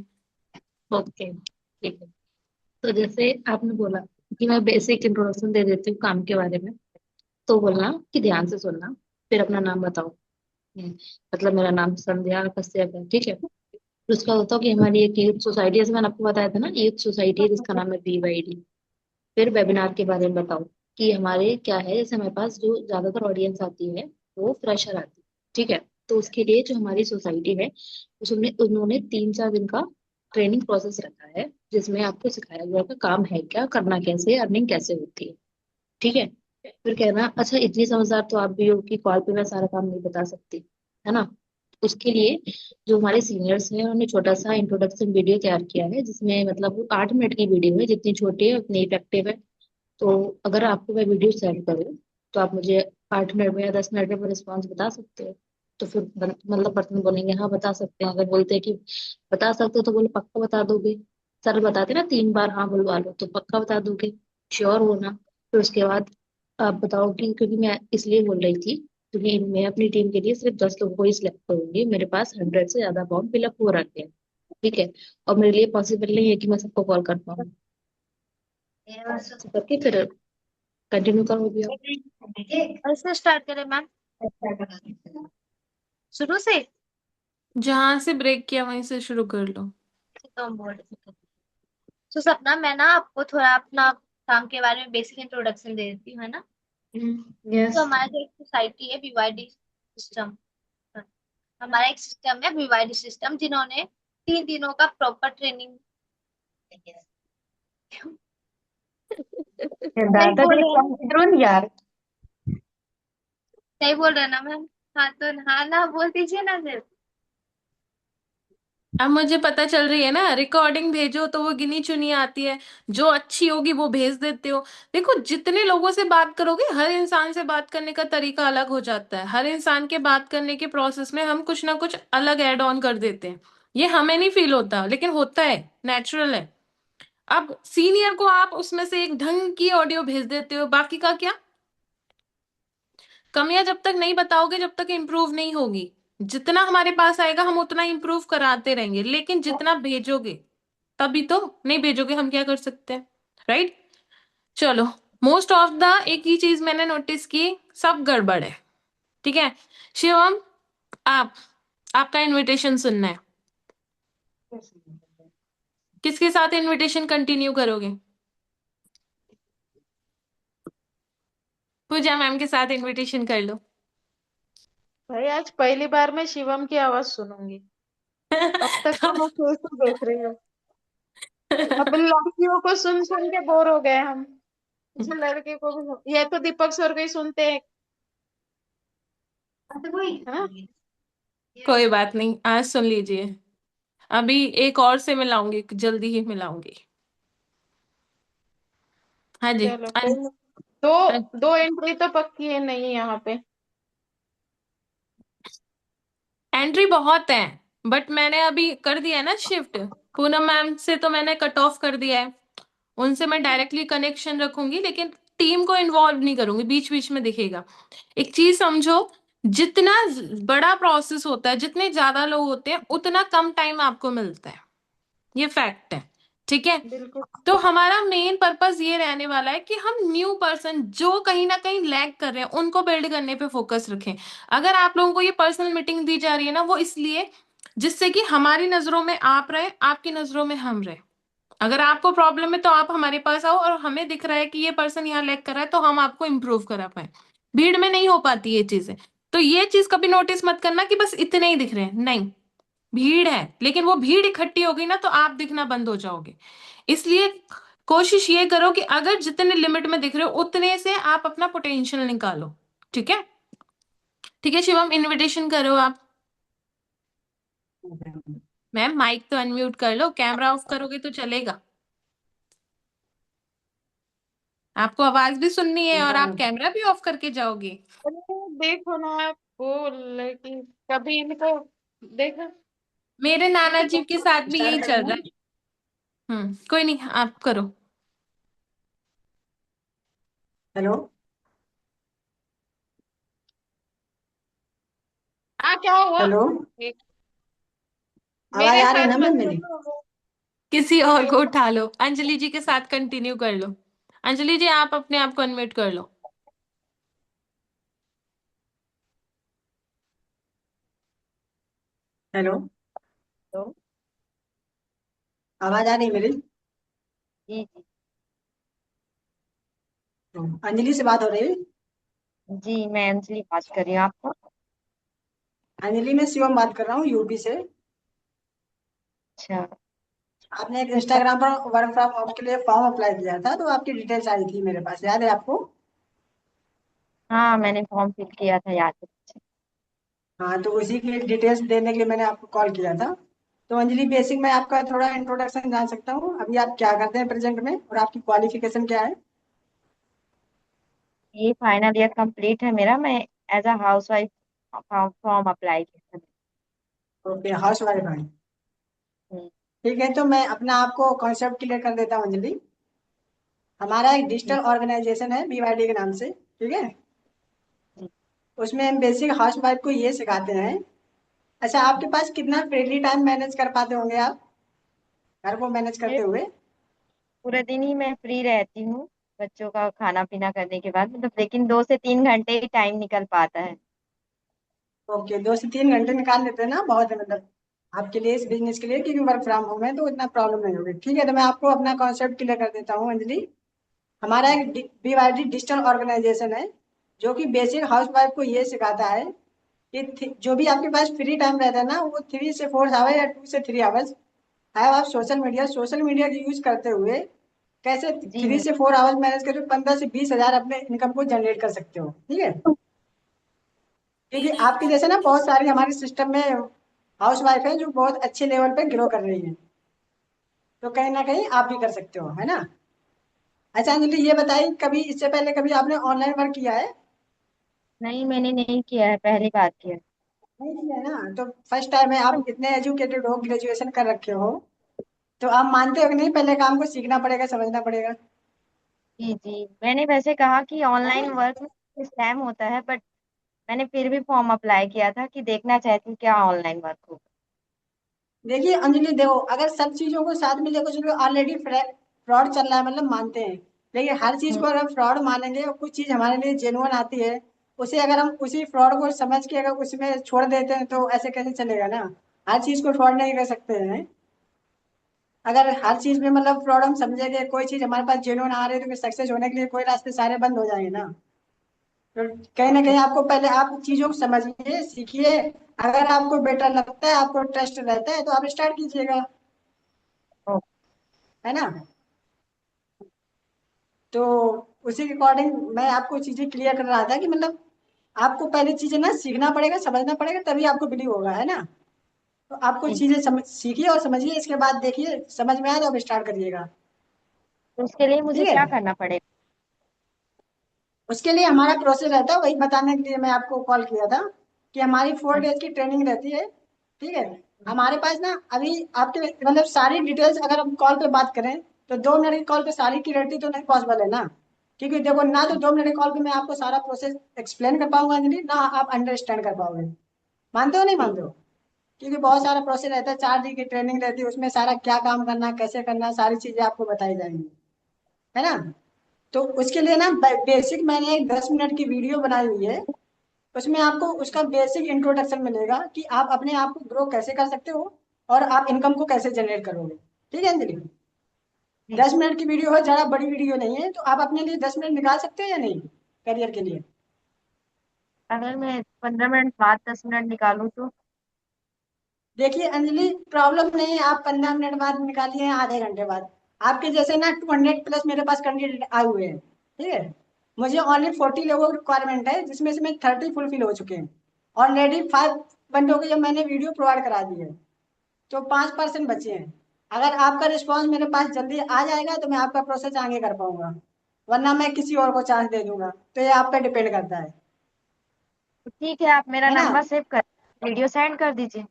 ओके, ठीक है। तो जैसे आपने बोला कि मैं बेसिक इंट्रोडक्शन दे देती हूँ काम के बारे में, तो बोलना कि ध्यान से सुनना, फिर अपना नाम बताओ। हम्म, मतलब मेरा नाम संध्या कश्यप है, ठीक है। फिर उसका होता है कि हमारी एक यूथ सोसाइटी, जैसे मैंने आपको बताया था ना, यूथ सोसाइटी है जिसका नाम है BYD। फिर वेबिनार के बारे में बताओ कि हमारे क्या है, जैसे हमारे पास जो ज्यादातर ऑडियंस आती है वो फ्रेशर आती है, ठीक है। तो उसके लिए जो हमारी सोसाइटी है उसमें उन्होंने 3-4 दिन का ट्रेनिंग प्रोसेस रखा है, जिसमें आपको सिखाया गया कि काम है क्या, करना कैसे, अर्निंग कैसे होती है, ठीक है। फिर कहना अच्छा, इतनी समझदार तो आप भी हो कि कॉल पे मैं सारा काम नहीं बता सकती, है ना। उसके लिए जो हमारे सीनियर्स हैं उन्होंने छोटा सा इंट्रोडक्शन वीडियो तैयार किया है, जिसमें मतलब वो 8 मिनट की वीडियो है, जितनी छोटी है उतनी इफेक्टिव है। तो अगर आपको मैं वीडियो सेंड करूँ तो आप मुझे 8 मिनट में या 10 मिनट में रिस्पॉन्स बता सकते हो। तो फिर मतलब पर्सन बोलेंगे हाँ बता सकते हैं। अगर बोलते हैं कि बता सकते हो तो बोले पक्का बता दोगे? सर बताते ना 3 बार हाँ बुलवा लो, तो पक्का बता दोगे? श्योर हो ना? फिर उसके बाद आप बताओ कि, क्योंकि मैं इसलिए बोल रही थी क्योंकि मैं अपनी टीम के लिए सिर्फ 10 लोगों को ही सिलेक्ट करूंगी, मेरे पास 100 से ज्यादा फॉर्म फिलअप हो रखे हैं, ठीक है। और मेरे लिए पॉसिबल नहीं है कि मैं सबको कॉल कर पाऊँ। तो करके फिर कंटिन्यू करो भी आप।
ऐसे स्टार्ट करें मैम, शुरू से।
जहां से ब्रेक किया वहीं से शुरू कर लो।
तो हम बोल रहे थे। तो सपना, मैं ना आपको थोड़ा अपना काम के बारे में बेसिक इंट्रोडक्शन दे देती हूँ, है ना? तो
यस।
हमारा जो एक सोसाइटी है BYD सिस्टम, हमारा एक सिस्टम है बीवाईडी सिस्टम, जिन्होंने 3 दिनों का प्रॉपर ट्रेनिंग। सही
दादाजी
बोल रहे हैं ना?
कम यार।
सही बोल रहे हैं ना मैम? हाँ तो हाँ ना बोल दीजिए ना सिर्फ।
अब मुझे पता चल रही है ना, रिकॉर्डिंग भेजो तो वो गिनी चुनी आती है, जो अच्छी होगी वो भेज देते हो। देखो, जितने लोगों से बात करोगे, हर इंसान से बात करने का तरीका अलग हो जाता है। हर इंसान के बात करने के प्रोसेस में हम कुछ ना कुछ अलग ऐड ऑन कर देते हैं। ये हमें नहीं फील होता, लेकिन होता है, नेचुरल है। अब सीनियर को आप उसमें से एक ढंग की ऑडियो भेज देते हो, बाकी का क्या? कमियां जब तक नहीं बताओगे, जब तक इम्प्रूव नहीं होगी। जितना हमारे पास आएगा हम उतना इम्प्रूव कराते रहेंगे, लेकिन जितना भेजोगे तभी तो। नहीं भेजोगे हम क्या कर सकते हैं? राइट। चलो, मोस्ट ऑफ द एक ही चीज मैंने नोटिस की, सब गड़बड़ है। ठीक है शिवम, आप आपका इनविटेशन सुनना है। किसके साथ इनविटेशन कंटिन्यू करोगे? पूजा मैम के साथ इनविटेशन कर लो।
भाई आज पहली बार मैं शिवम की आवाज सुनूंगी। अब तक तो मैं फेस ही देख रही हूँ। अब लड़कियों को सुन सुन के बोर हो गए हम। जो लड़के को भी ये तो दीपक सर को ही सुनते हैं, है ना?
कोई बात नहीं, आज सुन लीजिए। अभी एक और से मिलाऊंगी, जल्दी ही मिलाऊंगी। हाँ जी।
चलो कोई नहीं। दो दो एंट्री तो पक्की है नहीं यहाँ पे।
एंट्री बहुत है, बट मैंने अभी कर दिया है ना शिफ्ट। पूनम मैम से तो मैंने कट ऑफ कर दिया है। उनसे मैं डायरेक्टली कनेक्शन रखूंगी, लेकिन टीम को इन्वॉल्व नहीं करूंगी, बीच बीच में दिखेगा। एक चीज समझो, जितना बड़ा प्रोसेस होता है, जितने ज्यादा लोग होते हैं, उतना कम टाइम आपको मिलता है। ये फैक्ट है। ठीक है।
बिल्कुल।
तो हमारा मेन पर्पस ये रहने वाला है कि हम न्यू पर्सन जो कहीं ना कहीं लैग कर रहे हैं उनको बिल्ड करने पे फोकस रखें। अगर आप लोगों को ये पर्सनल मीटिंग दी जा रही है ना, वो इसलिए जिससे कि हमारी नजरों में आप रहे, आपकी नजरों में हम रहे। अगर आपको प्रॉब्लम है तो आप हमारे पास आओ, और हमें दिख रहा है कि ये पर्सन यहाँ लैग कर रहा है तो हम आपको इम्प्रूव करा पाए। भीड़ में नहीं हो पाती ये चीजें। तो ये चीज कभी नोटिस मत करना कि बस इतने ही दिख रहे हैं, नहीं। भीड़ है, लेकिन वो भीड़ इकट्ठी हो गई ना तो आप दिखना बंद हो जाओगे। इसलिए कोशिश ये करो कि अगर जितने लिमिट में दिख रहे हो उतने से आप अपना पोटेंशियल निकालो। ठीक है। ठीक है शिवम, इनविटेशन करो आप। मैम माइक तो अनम्यूट कर लो, कैमरा ऑफ करोगे तो चलेगा। आपको आवाज भी सुननी है और आप कैमरा भी ऑफ करके जाओगे?
अरे देखो ना आप, वो लड़की कभी इनको देखा।
मेरे नाना जी के साथ भी यही चल रहा है। कोई नहीं, आप करो।
हेलो।
क्या हुआ?
हेलो।
एक-
आवाज
मेरे
आ रही है
साथ
ना
मत
मैम मेरी?
बोलो वो।
किसी और को उठा लो, अंजलि जी के साथ कंटिन्यू कर लो। अंजलि जी, आप अपने आप को अनम्यूट कर लो।
हेलो।
तो
आवाज आ रही है मेरी?
जी जी।
अंजलि से बात हो रही है?
जी मैं अंजलि बात कर रही हूँ आपको।
अंजलि, मैं शिवम बात कर रहा हूँ यूपी से।
अच्छा।
आपने एक इंस्टाग्राम पर वर्क फ्रॉम होम के लिए फॉर्म अप्लाई किया था, तो आपकी डिटेल्स आई थी मेरे पास, याद है आपको?
हाँ मैंने फॉर्म फिल किया था, याद है।
हाँ, तो उसी की डिटेल्स देने के लिए मैंने आपको कॉल किया था। तो अंजलि, बेसिक मैं आपका थोड़ा इंट्रोडक्शन जान सकता हूँ? अभी आप क्या करते हैं प्रेजेंट में, और आपकी क्वालिफिकेशन क्या है?
ये फाइनल ईयर कंप्लीट है मेरा। मैं as a housewife form apply किया था।
ओके, हाउस वाइफ है।
हम्म,
ठीक है, तो मैं अपना आपको कॉन्सेप्ट क्लियर कर देता हूँ अंजलि। हमारा एक
जी
डिजिटल ऑर्गेनाइजेशन है बीवाईडी के नाम से, ठीक है?
जी।
उसमें हम बेसिक हाउस वाइफ को ये सिखाते हैं। अच्छा, आपके पास कितना फ्रीली टाइम मैनेज कर पाते होंगे आप, घर को मैनेज
ये
करते हुए?
पूरे दिन ही मैं फ्री रहती हूँ, बच्चों का खाना पीना करने के बाद, मतलब लेकिन 2 से 3 घंटे ही टाइम निकल पाता है।
ओके, 2 से 3 घंटे निकाल लेते हैं ना, बहुत है मतलब आपके लिए, इस बिजनेस के लिए, क्योंकि वर्क फ्रॉम होम है तो इतना प्रॉब्लम नहीं होगी। ठीक है, तो मैं आपको अपना कॉन्सेप्ट क्लियर कर देता हूँ अंजलि। हमारा एक बीवाईडी डिजिटल ऑर्गेनाइजेशन है, जो कि बेसिक हाउस वाइफ को ये सिखाता है कि जो भी आपके पास फ्री टाइम रहता है ना, वो 3 से 4 आवर या 2 से 3 आवर्स आप सोशल मीडिया की यूज करते हुए कैसे
जी
थ्री
मैम।
से फोर आवर्स मैनेज करके 15 से 20 हजार अपने इनकम को जनरेट कर सकते हो, ठीक है। क्योंकि आपके जैसे ना बहुत सारी हमारे सिस्टम में हाउस वाइफ है जो बहुत अच्छे लेवल पे ग्रो कर रही है, तो कहीं ना कहीं आप भी कर सकते हो, है ना। अच्छा अंजलि, ये बताइए कभी इससे पहले कभी आपने ऑनलाइन वर्क किया है?
नहीं, मैंने नहीं किया है, पहली बार किया है।
नहीं किया है ना, तो फर्स्ट टाइम है। आप इतने एजुकेटेड हो, ग्रेजुएशन कर रखे हो, तो आप मानते हो कि नहीं पहले काम को सीखना पड़ेगा, समझना पड़ेगा,
जी जी, मैंने वैसे कहा कि
है
ऑनलाइन
ना।
वर्क में स्कैम होता है, बट मैंने फिर भी फॉर्म अप्लाई किया था कि देखना चाहती हूँ क्या ऑनलाइन वर्क होगा।
देखिए अंजलि, देखो अगर सब चीजों को साथ में लेकर चलो, ऑलरेडी फ्रॉड चल रहा है मतलब मानते हैं, लेकिन हर चीज
हम्म,
को अगर फ्रॉड मानेंगे और कुछ चीज हमारे लिए जेन्युइन आती है, उसे अगर हम उसी फ्रॉड को समझ के अगर उसमें छोड़ देते हैं तो ऐसे कैसे चलेगा ना। हर चीज को फ्रॉड नहीं कर सकते हैं। अगर हर चीज में मतलब फ्रॉड हम समझेंगे, कोई चीज हमारे पास जेन्युइन आ रही है तो सक्सेस होने के लिए कोई रास्ते सारे बंद हो जाएंगे ना। तो कहीं ना कहीं आपको पहले आप चीजों को समझिए, सीखिए। अगर आपको बेटर लगता है, आपको ट्रस्ट रहता है, तो आप स्टार्ट कीजिएगा,
ओ,
है ना। तो उसी के अकॉर्डिंग मैं आपको चीजें क्लियर कर रहा था कि मतलब आपको पहले चीजें ना सीखना पड़ेगा, समझना पड़ेगा, तभी आपको बिलीव होगा, है ना। तो आपको
जी।
चीजें समझ सीखिए और समझिए, इसके बाद देखिए समझ में आए तो आप स्टार्ट करिएगा,
तो उसके लिए मुझे
ठीक है।
क्या करना पड़ेगा?
उसके लिए हमारा प्रोसेस रहता है, वही बताने के लिए मैं आपको कॉल किया था कि हमारी 4 डेज की ट्रेनिंग रहती है, ठीक है। हमारे पास ना अभी आपके मतलब सारी डिटेल्स अगर हम कॉल पे बात करें तो 2 मिनट की कॉल पे सारी क्लियरिटी तो नहीं पॉसिबल है ना। क्योंकि देखो ना, तो 2 मिनट की कॉल पे मैं आपको सारा प्रोसेस एक्सप्लेन कर पाऊंगा अंजलि, ना आप अंडरस्टैंड कर पाओगे। मानते हो नहीं
जी
मानते हो? क्योंकि बहुत सारा प्रोसेस रहता है, 4 दिन की ट्रेनिंग रहती है, उसमें सारा क्या काम करना, कैसे करना, सारी चीजें आपको बताई जाएंगी, है ना। तो उसके लिए ना बेसिक मैंने एक 10 मिनट की वीडियो बनाई हुई है। उसमें आपको उसका बेसिक इंट्रोडक्शन मिलेगा कि आप अपने आप को ग्रो कैसे कर सकते हो और आप इनकम को कैसे जनरेट करोगे, ठीक है अंजलि।
जी।
10 मिनट की वीडियो है, ज़्यादा बड़ी वीडियो नहीं है, तो आप अपने लिए 10 मिनट निकाल सकते हो या नहीं, करियर के लिए।
अगर मैं 15 मिनट बाद 10 मिनट निकालूं तो?
देखिए अंजलि, प्रॉब्लम नहीं है, आप 15 मिनट बाद निकालिए या आधे घंटे बाद। आपके जैसे ना 200 प्लस मेरे पास कैंडिडेट आए हुए हैं, ठीक है। मुझे ओनली 40 लोगों की रिक्वायरमेंट है, जिसमें से मैं 30 फुलफिल हो चुके हैं। ऑलरेडी 5 बंदों को जब मैंने वीडियो प्रोवाइड करा दी है, तो 5% बचे हैं। अगर आपका रिस्पॉन्स मेरे पास जल्दी आ जाएगा तो मैं आपका प्रोसेस आगे कर पाऊंगा, वरना मैं किसी और को चांस दे दूंगा, तो ये आप पे डिपेंड करता
तो ठीक है, आप मेरा
है ना।
नंबर सेव कर, वीडियो सेंड कर दीजिए।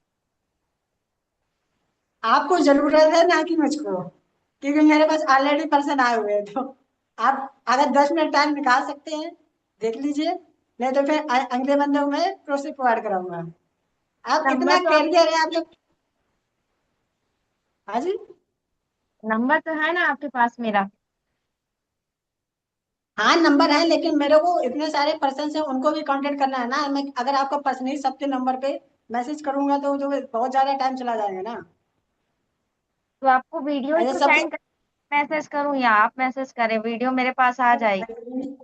आपको जरूरत है ना कि मुझको, क्योंकि मेरे पास ऑलरेडी पर्सन आए हुए हैं, तो आप अगर 10 मिनट टाइम निकाल सकते हैं देख लीजिए, नहीं तो फिर अगले बंदे को मैं प्रोसेस प्रोवाइड कराऊंगा। आप
नंबर
इतना
तो आप
कैरियर है आप लोग। हाँ जी।
नंबर तो है ना आपके पास मेरा?
हाँ नंबर है, लेकिन मेरे को इतने सारे पर्सन है उनको भी कांटेक्ट करना है ना। मैं अगर आपका पर्सनली सबके नंबर पे मैसेज करूंगा तो बहुत ज्यादा टाइम चला जाएगा ना।
तो आपको वीडियो ही
ऐसे
तो
सबके
सेंड कर, मैसेज करूं या आप मैसेज करें, वीडियो मेरे पास आ जाएगी।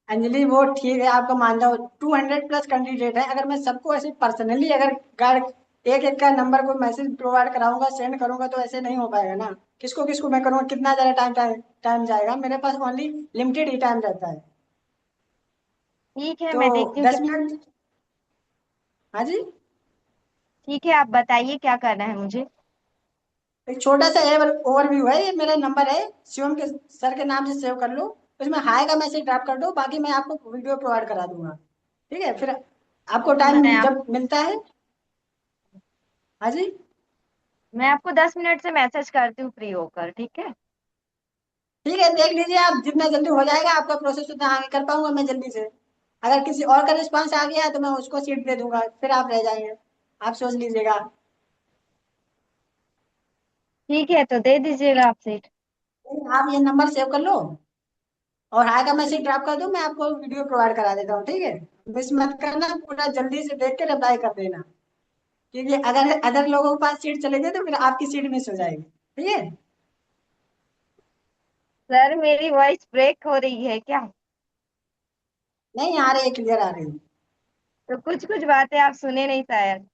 अंजलि वो ठीक है, आपको मान जाओ 200 प्लस कैंडिडेट है, अगर मैं सबको ऐसे पर्सनली अगर गाइड एक एक का नंबर को मैसेज प्रोवाइड कराऊंगा, सेंड करूंगा, तो ऐसे नहीं हो पाएगा ना। किसको किसको मैं करूँगा, कितना ज्यादा टाइम टाइम टाइम जाएगा, मेरे पास ओनली लिमिटेड ही टाइम रहता है।
ठीक है,
तो
मैं देखती हूँ
10 मिनट। हाँ जी।
ठीक है, आप बताइए क्या करना है मुझे।
एक छोटा सा ओवरव्यू है, ये मेरा नंबर है, शिवम के सर के नाम से सेव कर लो। उसमें हाय का मैसेज ड्रॉप कर दो, बाकी मैं आपको वीडियो प्रोवाइड करा दूंगा, ठीक है। फिर आपको टाइम
मैं आप
जब मिलता है। हाँ जी।
मैं आपको 10 मिनट से मैसेज करती हूँ फ्री होकर, ठीक है।
ठीक है, देख लीजिए आप, जितना जल्दी हो जाएगा आपका प्रोसेस उतना आगे कर पाऊंगा मैं जल्दी से। अगर किसी और का रिस्पॉन्स आ गया तो मैं उसको सीट दे दूंगा, फिर आप रह जाएंगे। आप सोच लीजिएगा।
ठीक है, तो दे दीजिएगा आप सीट।
आप ये नंबर सेव कर लो और हाय का मैसेज ड्रॉप कर दो, मैं आपको वीडियो प्रोवाइड करा देता हूँ, ठीक है। मिस मत करना, पूरा जल्दी से देख के रिप्लाई कर देना, क्योंकि अगर अदर लोगों के पास सीट चले गए तो फिर आपकी सीट मिस हो जाएगी, ठीक है।
सर, मेरी वॉइस ब्रेक हो रही है क्या?
नहीं आ रही है, क्लियर आ रही है।
तो कुछ कुछ बातें आप सुने नहीं शायद।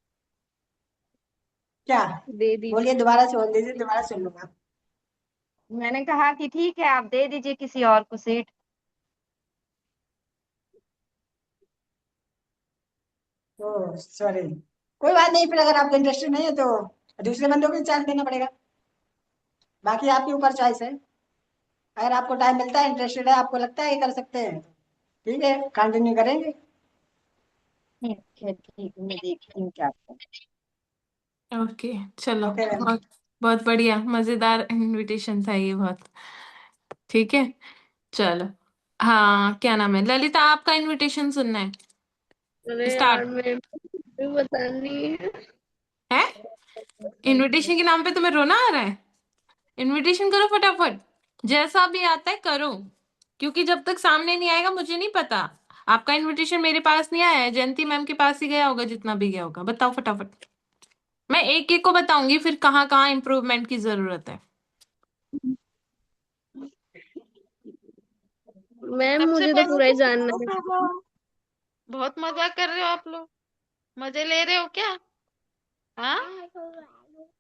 क्या?
दे दीजिए।
बोलिए, दोबारा से बोल दीजिए, दोबारा सुन लूंगा।
मैंने कहा कि ठीक है, आप दे दीजिए किसी और को सीट।
ओह सॉरी, कोई बात नहीं, फिर अगर आपको इंटरेस्टेड नहीं है तो दूसरे बंदों को चांस देना पड़ेगा। बाकी आपके ऊपर चॉइस है। अगर आपको टाइम मिलता है, इंटरेस्टेड है, आपको लगता है कि कर सकते हैं, ठीक है, कंटिन्यू करेंगे।
ठीक है, मैं देखती हूँ क्या।
ओके, चलो।
Okay ma'am.
बहुत बहुत बढ़िया, मजेदार इनविटेशन था ये, बहुत। ठीक है, चलो। हाँ, क्या नाम है, ललिता, आपका इनविटेशन सुनना है।
अरे यार
स्टार्ट
मैं पता नहीं है।
है। इनविटेशन के नाम पे तुम्हें रोना आ रहा है? इनविटेशन करो फटाफट, जैसा भी आता है करो, क्योंकि जब तक सामने नहीं आएगा मुझे नहीं पता। आपका इनविटेशन मेरे पास नहीं आया है, जयंती मैम के पास ही गया होगा, जितना भी गया होगा। बताओ फटाफट। मैं एक एक को बताऊंगी फिर कहाँ कहाँ इम्प्रूवमेंट की जरूरत है।
मैम
सबसे
मुझे तो
पहले
पूरा ही
तो
जानना है।
बहुत मजाक कर रहे हो आप लोग। मजे ले रहे हो क्या? हाँ,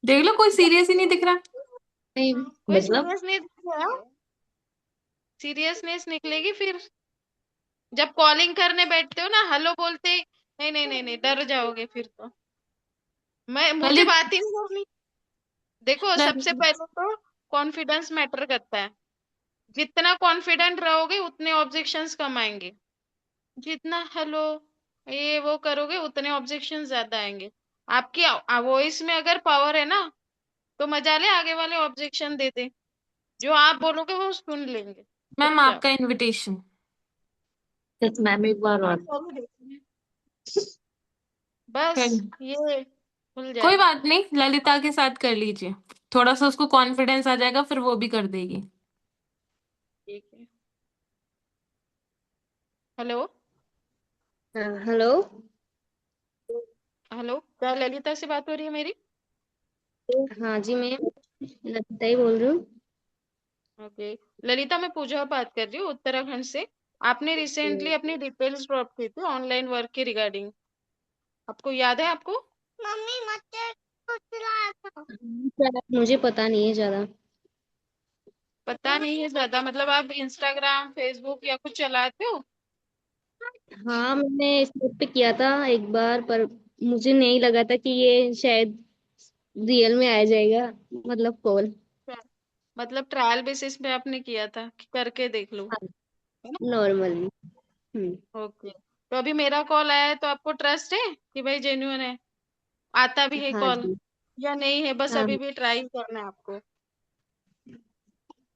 देख लो, कोई सीरियस ही नहीं दिख रहा।
नहीं,
कोई
मतलब
सीरियस नहीं दिख रहा? सीरियसनेस निकलेगी फिर जब कॉलिंग करने बैठते हो ना, हेलो बोलते ही नहीं नहीं नहीं नहीं, डर जाओगे फिर तो। मैं मुझे
ललित
बात ही नहीं करनी। देखो, सबसे
ललित
पहले तो कॉन्फिडेंस मैटर करता है। जितना कॉन्फिडेंट रहोगे उतने ऑब्जेक्शंस कम आएंगे। जितना हेलो ये वो करोगे उतने ऑब्जेक्शन ज्यादा आएंगे। आपकी वॉइस में अगर पावर है ना, तो मजा ले, आगे वाले ऑब्जेक्शन दे दे। जो आप बोलोगे वो सुन लेंगे।
मैम,
चुपचाप।
आपका इनविटेशन।
यस मैम, एक बार और।
बस ये खुल
कोई
जाए।
बात नहीं, ललिता के साथ कर लीजिए, थोड़ा सा उसको कॉन्फिडेंस आ जाएगा, फिर वो भी कर देगी।
ठीक है। हेलो।
हाँ, हेलो।
हेलो, क्या ललिता से बात हो रही है मेरी?
हाँ जी मैम, ललिता ही बोल रही हूँ।
ओके। ललिता, मैं पूजा बात कर रही हूँ उत्तराखंड से। आपने रिसेंटली अपनी डिटेल्स ड्रॉप की थी ऑनलाइन वर्क के रिगार्डिंग। आपको याद है आपको? मम्मी मच्छर को चिल्लाया था।
शायद मुझे पता नहीं है ज्यादा।
पता नहीं है ज्यादा, मतलब आप इंस्टाग्राम फेसबुक या कुछ चलाते हो?
हाँ, मैंने इस पे किया था एक बार, पर मुझे नहीं लगा था कि ये शायद रियल में आ जाएगा, मतलब कॉल।
मतलब ट्रायल बेसिस पे आपने किया था कि करके देख लो,
हाँ,
है ना?
नॉर्मली। हम्म।
ओके। तो अभी मेरा कॉल आया है तो आपको ट्रस्ट है कि भाई जेन्युइन है? आता भी है
हाँ
कॉल
जी।
या नहीं है? बस
हाँ,
अभी भी ट्राई करना है आपको।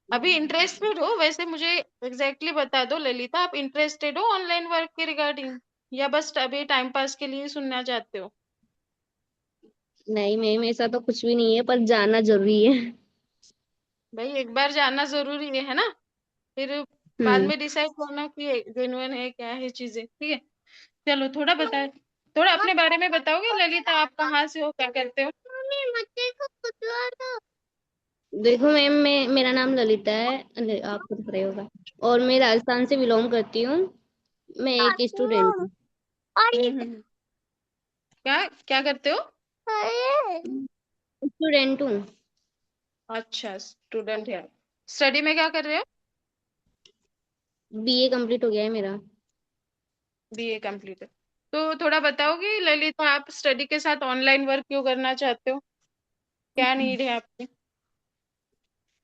अभी इंटरेस्टेड हो? वैसे मुझे एग्जैक्टली बता दो ललिता, आप इंटरेस्टेड हो ऑनलाइन वर्क के रिगार्डिंग, या बस अभी टाइम पास के लिए सुनना चाहते हो?
नहीं मैम, ऐसा तो कुछ भी नहीं है, पर जानना जरूरी है।
भाई एक बार जानना जरूरी है ना? फिर बाद
हम्म।
में डिसाइड करना कि जेन्युइन है क्या है चीजें, ठीक है? चलो, थोड़ा बताए, थोड़ा अपने बारे में बताओगे ललिता, आप कहाँ से हो, क्या करते हो? मम्मी मच्छर को कुतला दो।
देखो मैम, मेरा नाम ललिता है, आपको तो पता ही होगा। और मैं राजस्थान से बिलोंग करती हूँ। मैं एक स्टूडेंट हूँ।
क्या क्या करते हो?
स्टूडेंट हूँ।
अच्छा, स्टूडेंट है। स्टडी में क्या कर रहे हो?
बीए कंप्लीट हो गया है मेरा।
बीए कंप्लीट है। तो थोड़ा बताओगे ललिता, आप स्टडी के साथ ऑनलाइन वर्क क्यों करना चाहते हो? क्या नीड है आपकी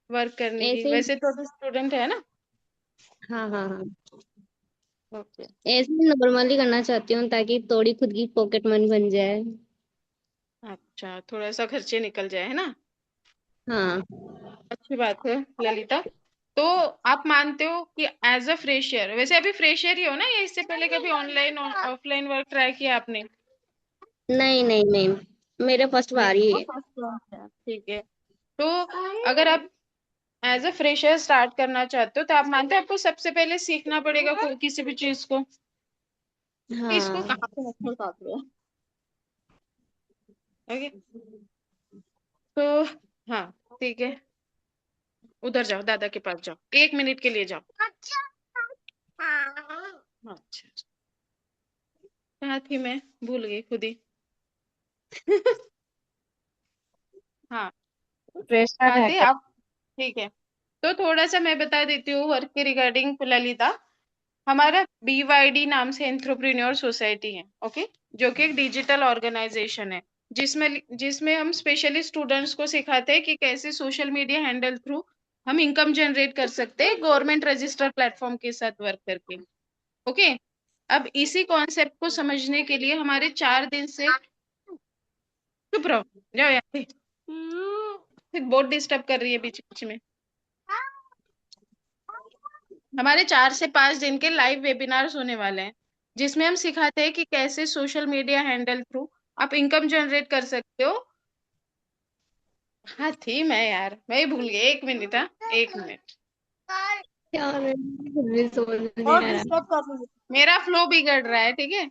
वर्क करने की?
ऐसे ही।
वैसे तो अभी स्टूडेंट है ना?
हाँ हाँ हाँ।
ओके।
ऐसे ही नॉर्मली करना चाहती हूँ, ताकि थोड़ी खुद की पॉकेट मनी बन जाए।
अच्छा, थोड़ा सा खर्चे निकल जाए, है ना?
हाँ।
अच्छी बात है ललिता। तो आप मानते हो कि एज अ फ्रेशर, वैसे अभी फ्रेशर ही हो ना, या इससे पहले कभी ऑनलाइन और ऑफलाइन वर्क ट्राई किया आपने?
नहीं नहीं मैम, मेरा फर्स्ट बार ही
मेरा
है।
फर्स्ट बार है। ठीक है। तो अगर आप एज अ फ्रेशर स्टार्ट करना चाहते हो तो आप मानते हो आपको सबसे पहले सीखना पड़ेगा किसी भी चीज को? इसको
हाँ।
कहाँ पे मच्छर काट रहे हैं? ओके। तो हाँ, ठीक है, उधर जाओ, दादा के पास जाओ, 1 मिनट के लिए जाओ। अच्छा। कहाँ थी मैं, भूल गई खुद ही। हाँ,
प्रेशर
कहाँ
है
थे
क्या?
आप? ठीक है, तो थोड़ा सा मैं बता देती हूँ वर्क के रिगार्डिंग ललिता। हमारा BYD नाम से एंटरप्रेन्योर सोसाइटी है, ओके, जो कि एक डिजिटल ऑर्गेनाइजेशन है, जिसमें जिसमें हम स्पेशली स्टूडेंट्स को सिखाते हैं कि कैसे सोशल मीडिया हैंडल थ्रू हम इनकम जनरेट कर सकते हैं गवर्नमेंट रजिस्टर्ड प्लेटफॉर्म के साथ वर्क करके। ओके, अब इसी कॉन्सेप्ट को समझने के लिए हमारे 4 दिन से, चुप रहो, जाओ यहाँ से, बहुत डिस्टर्ब कर रही है बीच बीच में। हमारे 4 से 5 दिन के लाइव वेबिनार्स होने वाले हैं, जिसमें हम सिखाते हैं कि कैसे सोशल मीडिया हैंडल थ्रू आप इनकम जनरेट कर सकते हो। हाँ थी मैं यार, मैं ही भूल गई, 1 मिनट, हाँ 1 मिनट।
यार मुझे समझ नहीं
और
आ रहा।
डिस्टर्ब कर रही है, मेरा फ्लो बिगड़ रहा है, ठीक है।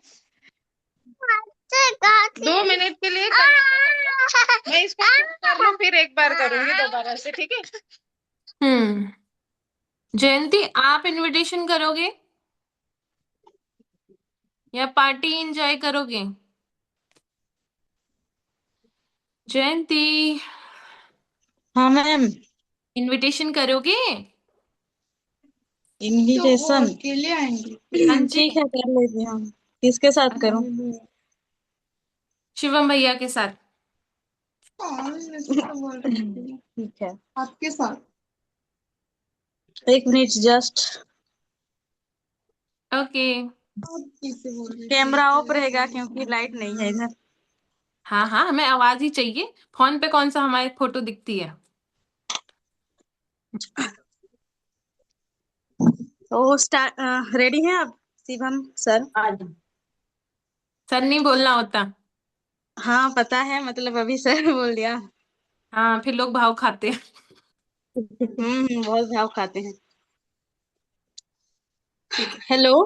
2 मिनट के लिए मैं इसको कर लूँ, फिर एक बार करूंगी दोबारा से, ठीक है।
जयंती, आप इनविटेशन करोगे या पार्टी एंजॉय करोगे? जयंती,
हाँ मैम।
इनविटेशन करोगे?
इनविटेशन
अकेले आएंगे?
हाँ जी,
ठीक है, कर लेते हैं हम। किसके साथ करूं?
शिवम भैया के साथ।
ठीक है,
आपके साथ।
1 minute just.
Okay.
Camera off रहेगा क्योंकि लाइट नहीं है इधर।
हाँ हाँ, हमें आवाज ही चाहिए, फोन पे कौन सा हमारी फोटो दिखती है।
तो स्टार्ट, रेडी हैं आप शिवम सर?
हाँ जी।
सर नहीं बोलना होता।
हाँ पता है, मतलब अभी सर बोल दिया।
हाँ, फिर लोग भाव खाते हैं।
बहुत भाव खाते हैं।
ठीक है।
हेलो,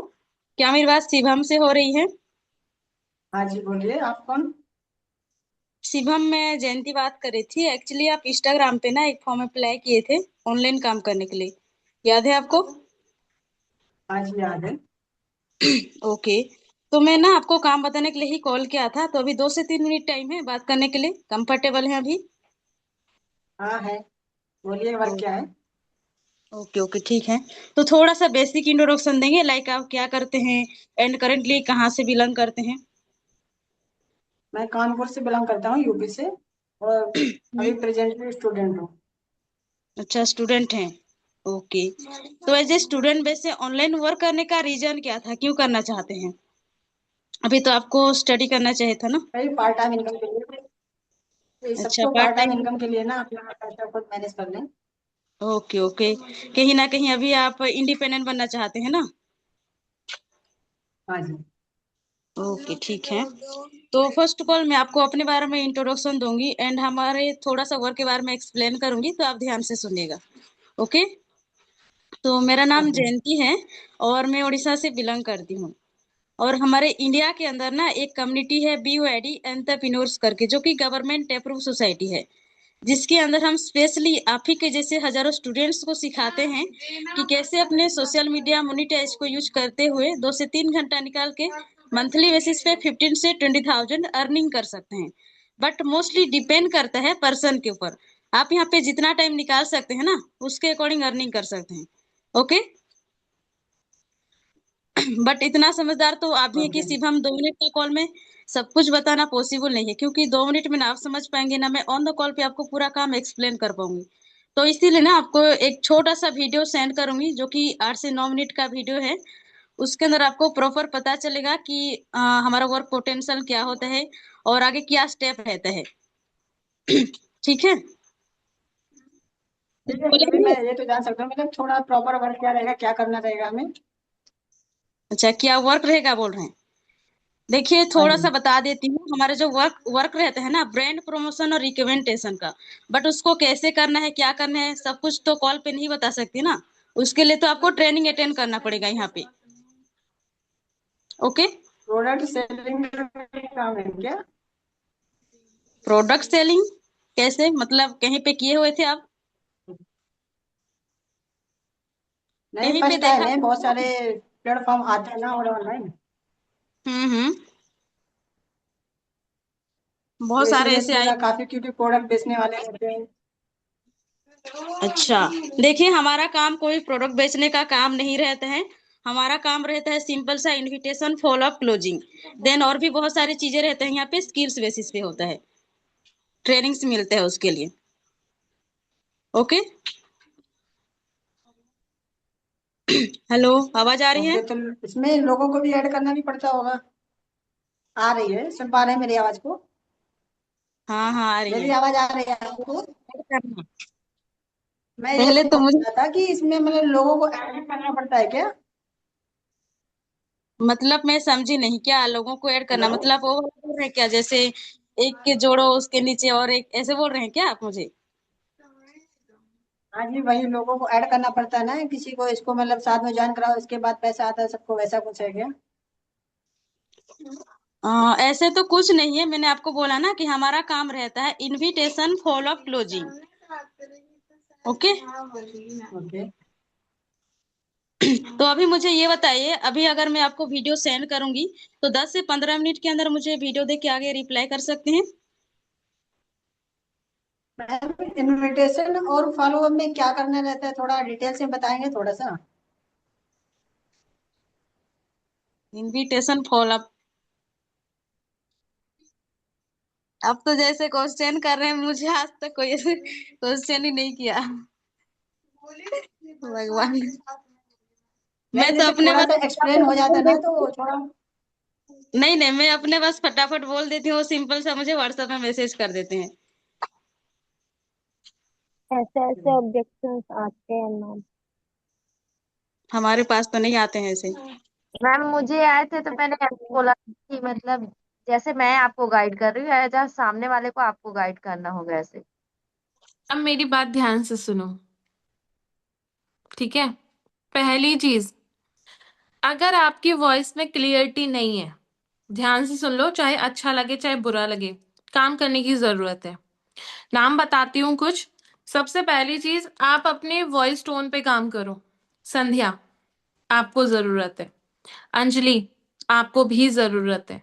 क्या मेरी बात शिवम से हो रही है?
हाँ जी, बोलिए, आप कौन?
शिवम, मैं जयंती बात कर रही थी। एक्चुअली आप इंस्टाग्राम पे ना एक फॉर्म अप्लाई किए थे ऑनलाइन काम करने के लिए, याद है आपको?
हाँ जी, याद है।
ओके, तो मैं ना आपको काम बताने के लिए ही कॉल किया था। तो अभी 2 से 3 मिनट टाइम है बात करने के लिए, कंफर्टेबल है अभी?
हाँ है, बोलिए, वर्क क्या है?
ओके ओके ठीक है। तो थोड़ा सा बेसिक इंट्रोडक्शन देंगे, लाइक आप क्या करते हैं एंड करेंटली कहाँ से बिलोंग करते हैं?
मैं कानपुर से बिलोंग करता हूँ, यूपी से, और अभी प्रेजेंटली स्टूडेंट हूँ।
अच्छा, स्टूडेंट हैं। ओके, तो एज ए स्टूडेंट बेस से ऑनलाइन वर्क करने का रीजन क्या था, क्यों करना चाहते हैं? अभी तो आपको स्टडी करना चाहिए था ना।
भाई पार्ट टाइम इनकम के लिए, ये
अच्छा,
सबको
part
part time
time.
Income के लिए ना अपना पैसा खुद मैनेज कर लें।
ओके ओके, कहीं ना कहीं अभी आप इंडिपेंडेंट बनना चाहते हैं ना।
हाँ जी।
ओके ठीक है। तो फर्स्ट ऑफ ऑल मैं आपको अपने बारे में इंट्रोडक्शन दूंगी एंड हमारे थोड़ा सा वर्क के बारे में एक्सप्लेन करूंगी, तो आप ध्यान से सुनिएगा। ओके, तो मेरा नाम
ओके।
जयंती है और मैं उड़ीसा से बिलोंग करती हूँ। और हमारे इंडिया के अंदर ना एक कम्युनिटी है BYD एंटरप्रेन्योर्स करके, जो कि गवर्नमेंट अप्रूव सोसाइटी है, जिसके अंदर हम स्पेशली आप ही के जैसे हजारों स्टूडेंट्स को सिखाते हैं कि कैसे अपने सोशल मीडिया मोनेटाइज को यूज करते हुए 2 से 3 घंटा निकाल के मंथली बेसिस पे 15 से 20,000 अर्निंग कर सकते हैं। बट मोस्टली डिपेंड करता है पर्सन के ऊपर। आप यहाँ पे जितना टाइम निकाल सकते हैं ना, उसके अकॉर्डिंग अर्निंग कर सकते हैं। ओके, बट इतना समझदार तो आप भी है कि
ओके।
सिर्फ हम 2 मिनट का कॉल में सब कुछ बताना पॉसिबल नहीं है, क्योंकि 2 मिनट में ना आप समझ पाएंगे ना मैं ऑन द कॉल पे आपको पूरा काम एक्सप्लेन कर पाऊंगी। तो इसीलिए ना आपको एक छोटा सा वीडियो सेंड करूंगी, जो कि 8 से 9 मिनट का वीडियो है। उसके अंदर आपको प्रॉपर पता चलेगा कि हमारा वर्क पोटेंशियल क्या होता है और आगे क्या स्टेप रहता है। ठीक है,
ठीक है, फिर भी मैं ये तो जान सकता हूँ, मतलब थोड़ा प्रॉपर वर्क क्या रहेगा, क्या करना रहेगा हमें?
अच्छा क्या वर्क रहेगा बोल रहे हैं? देखिए
हाँ
थोड़ा
जी।
सा बता देती हूँ, हमारा जो वर्क वर्क रहता है ना ब्रांड प्रमोशन और रिकमेंडेशन का, बट उसको कैसे करना है क्या करना है सब कुछ तो कॉल पे नहीं बता सकती ना। उसके लिए तो आपको ट्रेनिंग अटेंड करना पड़ेगा यहाँ पे। ओके,
प्रोडक्ट सेलिंग काम है क्या?
प्रोडक्ट सेलिंग कैसे, मतलब कहीं पे किए हुए थे आप?
नहीं,
कहीं पे
फर्स्ट टाइम
देखा
है,
था
बहुत
क्या?
सारे प्लेटफॉर्म आते हैं ना और ऑनलाइन।
हम्म। बहुत
तो
सारे
इसलिए
ऐसे आए।
मेरा काफी, क्योंकि प्रोडक्ट बेचने वाले होते हैं।
अच्छा, देखिए हमारा काम कोई प्रोडक्ट बेचने का काम नहीं रहता है। हमारा काम रहता है सिंपल सा invitation, follow up, closing. Then और भी बहुत सारी चीजें रहते हैं, यहाँ पे स्किल्स बेसिस पे होता है, ट्रेनिंग्स मिलते हैं उसके लिए। ओके। हेलो, आवाज आ रही है?
ओके, तो इसमें लोगों को भी ऐड करना भी पड़ता होगा। आ रही है, सुन पा रहे हैं मेरी आवाज को?
हाँ हाँ, आ रही
मेरी
है।
आवाज आ रही है आपको?
करना।
मैं ये
पहले तो
पूछ
मुझे,
रहा था कि इसमें मतलब लोगों को ऐड करना पड़ता है क्या?
मतलब मैं समझी नहीं, क्या लोगों को ऐड करना
हेलो।
मतलब वो बोल रहे हैं क्या, जैसे एक के जोड़ो उसके नीचे और एक, ऐसे बोल रहे हैं क्या आप मुझे?
हाँ जी, वही लोगों को ऐड करना पड़ता है ना, किसी को इसको मतलब साथ में ज्वाइन कराओ, इसके बाद पैसा आता है सबको, वैसा कुछ है क्या?
ऐसे तो कुछ नहीं है, मैंने आपको बोला ना कि हमारा काम रहता है invitation, follow up, closing. Okay.
Okay.
तो अभी मुझे ये बताइए, अभी अगर मैं आपको वीडियो सेंड करूंगी तो 10 से 15 मिनट के अंदर मुझे वीडियो देख के आगे रिप्लाई कर सकते हैं?
मैम, इनविटेशन और फॉलो अप में क्या करना रहता है, थोड़ा डिटेल से बताएंगे थोड़ा सा?
Invitation, follow up. अब तो जैसे क्वेश्चन कर रहे हैं, मुझे आज तक कोई ऐसे क्वेश्चन ही नहीं किया। भगवान। मैं
नहीं,
तो
जैसे
अपने
थोड़ा
बस
सा एक्सप्लेन हो जाता
बोल
ना
देती
तो
हूँ।
थोड़ा।
नहीं नहीं, मैं अपने बस फटाफट बोल देती हूँ, सिंपल सा मुझे व्हाट्सएप में मैसेज कर देते हैं।
ऐसे ऐसे ऑब्जेक्शंस आते हैं मैम।
हमारे पास तो नहीं आते हैं ऐसे।
मैम मुझे आए थे तो मैंने ऐसे बोला कि मतलब जैसे मैं आपको गाइड कर रही हूँ ऐसा सामने वाले को आपको गाइड करना होगा ऐसे।
अब मेरी बात ध्यान से सुनो, ठीक है? पहली चीज, अगर आपकी वॉइस में क्लियरिटी नहीं है, ध्यान से सुन लो, चाहे अच्छा लगे चाहे बुरा लगे, काम करने की जरूरत है। नाम बताती हूँ कुछ। सबसे पहली चीज, आप अपने वॉइस टोन पे काम करो। संध्या, आपको जरूरत है। अंजलि, आपको भी जरूरत है।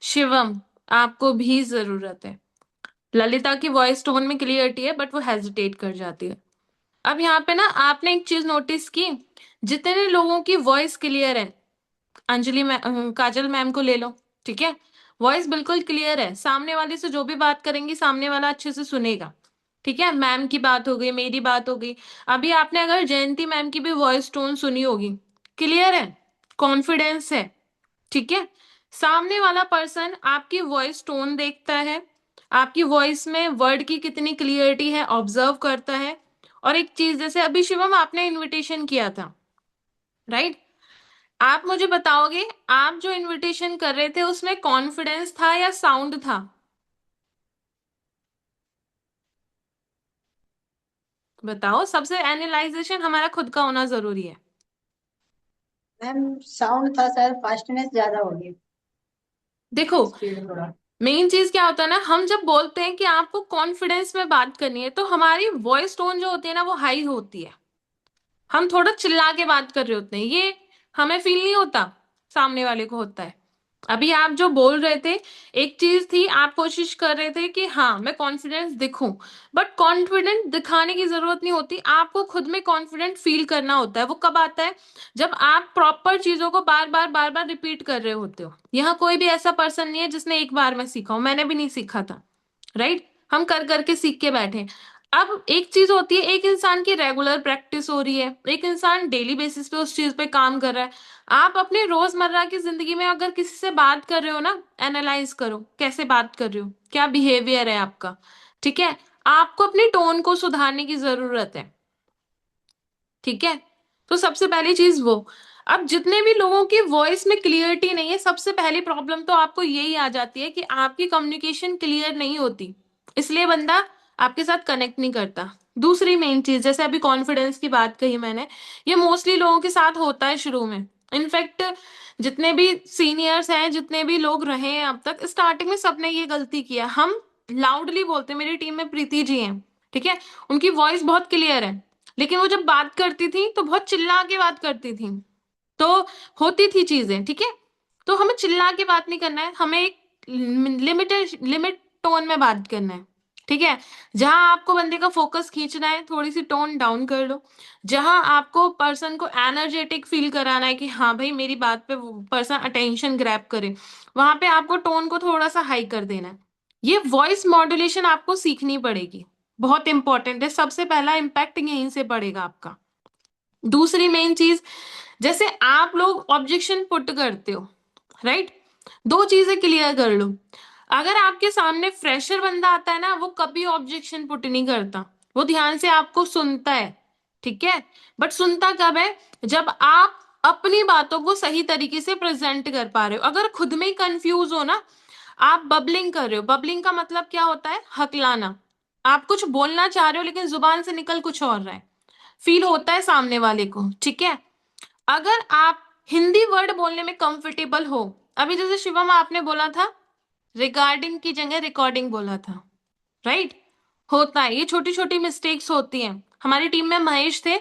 शिवम, आपको भी जरूरत है। ललिता की वॉइस टोन में क्लियरिटी है बट वो हेजिटेट कर जाती है। अब यहाँ पे ना आपने एक चीज नोटिस की, जितने लोगों की वॉइस क्लियर है, अंजलि काजल मैम को ले लो, ठीक है? वॉइस बिल्कुल क्लियर है, सामने वाले से जो भी बात करेंगी सामने वाला अच्छे से सुनेगा, ठीक है? मैम की बात हो गई, मेरी बात हो गई। अभी आपने अगर जयंती मैम की भी वॉइस टोन सुनी होगी, क्लियर है, कॉन्फिडेंस है, ठीक है? सामने वाला पर्सन आपकी वॉइस टोन देखता है, आपकी वॉइस में वर्ड की कितनी क्लियरिटी है ऑब्जर्व करता है। और एक चीज, जैसे अभी शिवम आपने इनविटेशन किया था, राइट? आप मुझे बताओगे, आप जो इनविटेशन कर रहे थे उसमें कॉन्फिडेंस था या साउंड था? बताओ, सबसे एनालाइजेशन हमारा खुद का होना जरूरी है।
मैम, साउंड था शायद, फास्टनेस ज्यादा होगी,
देखो,
स्पीड थोड़ा।
मेन चीज क्या होता है ना, हम जब बोलते हैं कि आपको कॉन्फिडेंस में बात करनी है तो हमारी वॉइस टोन जो होती है ना वो हाई होती है। हम थोड़ा चिल्ला के बात कर रहे होते हैं, ये हमें फील नहीं होता, सामने वाले को होता है। अभी आप जो बोल रहे थे, एक चीज थी, आप कोशिश कर रहे थे कि हाँ मैं कॉन्फिडेंस दिखूं, बट कॉन्फिडेंट दिखाने की जरूरत नहीं होती, आपको खुद में कॉन्फिडेंट फील करना होता है। वो कब आता है? जब आप प्रॉपर चीजों को बार बार रिपीट कर रहे होते हो। यहाँ कोई भी ऐसा पर्सन नहीं है जिसने एक बार में सीखा हो, मैंने भी नहीं सीखा था, राइट? हम कर करके सीख के बैठे। अब एक चीज होती है, एक इंसान की रेगुलर प्रैक्टिस हो रही है, एक इंसान डेली बेसिस पे उस चीज पे काम कर रहा है। आप अपने रोजमर्रा की जिंदगी में अगर किसी से बात कर रहे हो ना, एनालाइज करो कैसे बात कर रहे हो, क्या बिहेवियर है आपका, ठीक है? आपको अपनी टोन को सुधारने की जरूरत है, ठीक है? तो सबसे पहली चीज वो। अब जितने भी लोगों की वॉइस में क्लियरिटी नहीं है, सबसे पहली प्रॉब्लम तो आपको यही आ जाती है कि आपकी कम्युनिकेशन क्लियर नहीं होती, इसलिए बंदा आपके साथ कनेक्ट नहीं करता। दूसरी मेन चीज, जैसे अभी कॉन्फिडेंस की बात कही मैंने, ये मोस्टली लोगों के साथ होता है शुरू में। इनफैक्ट जितने भी सीनियर्स हैं, जितने भी लोग रहे हैं अब तक, स्टार्टिंग में सबने ये गलती किया। हम लाउडली बोलते, मेरी टीम में प्रीति जी हैं, ठीक है? उनकी वॉइस बहुत क्लियर है, लेकिन वो जब बात करती थी तो बहुत चिल्ला के बात करती थी, तो होती थी चीजें, ठीक है? तो हमें चिल्ला के बात नहीं करना है, हमें एक लिमिटेड लिमिट टोन में बात करना है, ठीक है। जहां आपको बंदे का फोकस खींचना है, थोड़ी सी टोन डाउन कर लो। जहां आपको पर्सन को एनर्जेटिक फील कराना है कि हाँ भाई मेरी बात पे पर्सन अटेंशन ग्रैब करे, वहां पे आपको टोन को थोड़ा सा हाई कर देना है। ये वॉइस मॉड्यूलेशन आपको सीखनी पड़ेगी, बहुत इंपॉर्टेंट है। सबसे पहला इम्पैक्ट यहीं से पड़ेगा आपका। दूसरी मेन चीज, जैसे आप लोग ऑब्जेक्शन पुट करते हो, राइट, दो चीजें क्लियर कर लो। अगर आपके सामने फ्रेशर बंदा आता है ना, वो कभी ऑब्जेक्शन पुट नहीं करता, वो ध्यान से आपको सुनता है, ठीक है। बट सुनता कब है, जब आप अपनी बातों को सही तरीके से प्रेजेंट कर पा रहे हो। अगर खुद में ही कंफ्यूज हो ना, आप बबलिंग कर रहे हो, बबलिंग का मतलब क्या होता है, हकलाना। आप कुछ बोलना चाह रहे हो लेकिन जुबान से निकल कुछ और रहा है, फील होता है सामने वाले को, ठीक है। अगर आप हिंदी वर्ड बोलने में कंफर्टेबल हो, अभी जैसे शिवम आपने बोला था रिगार्डिंग की जगह रिकॉर्डिंग बोला था, राइट, होता है, ये छोटी छोटी मिस्टेक्स होती हैं। हमारी टीम में महेश थे,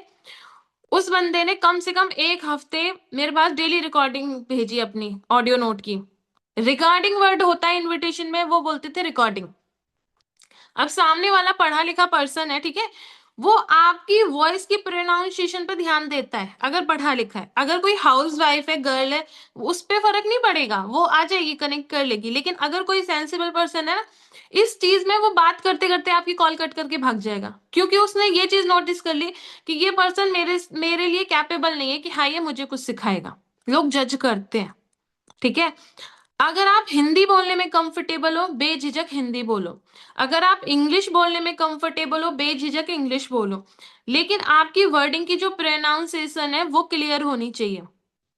उस बंदे ने कम से कम एक हफ्ते मेरे पास डेली रिकॉर्डिंग भेजी अपनी ऑडियो नोट की। रिगार्डिंग वर्ड होता है इनविटेशन में, वो बोलते थे रिकॉर्डिंग। अब सामने वाला पढ़ा लिखा पर्सन है, ठीक है, वो आपकी वॉइस की प्रोनाउंसिएशन पे ध्यान देता है अगर पढ़ा लिखा है। अगर कोई हाउस वाइफ है, गर्ल है, उस पे फर्क नहीं पड़ेगा, वो आ जाएगी, कनेक्ट कर लेगी। लेकिन अगर कोई सेंसिबल पर्सन है ना, इस चीज में वो बात करते करते आपकी कॉल कट करके भाग जाएगा, क्योंकि उसने ये चीज नोटिस कर ली कि ये पर्सन मेरे मेरे लिए कैपेबल नहीं है कि हाँ ये मुझे कुछ सिखाएगा। लोग जज करते हैं, ठीक है। अगर आप हिंदी बोलने में कंफर्टेबल हो, बेझिझक हिंदी बोलो। अगर आप इंग्लिश बोलने में कंफर्टेबल हो, बेझिझक इंग्लिश बोलो। लेकिन आपकी वर्डिंग की जो प्रोनाउंसिएशन है वो क्लियर होनी चाहिए।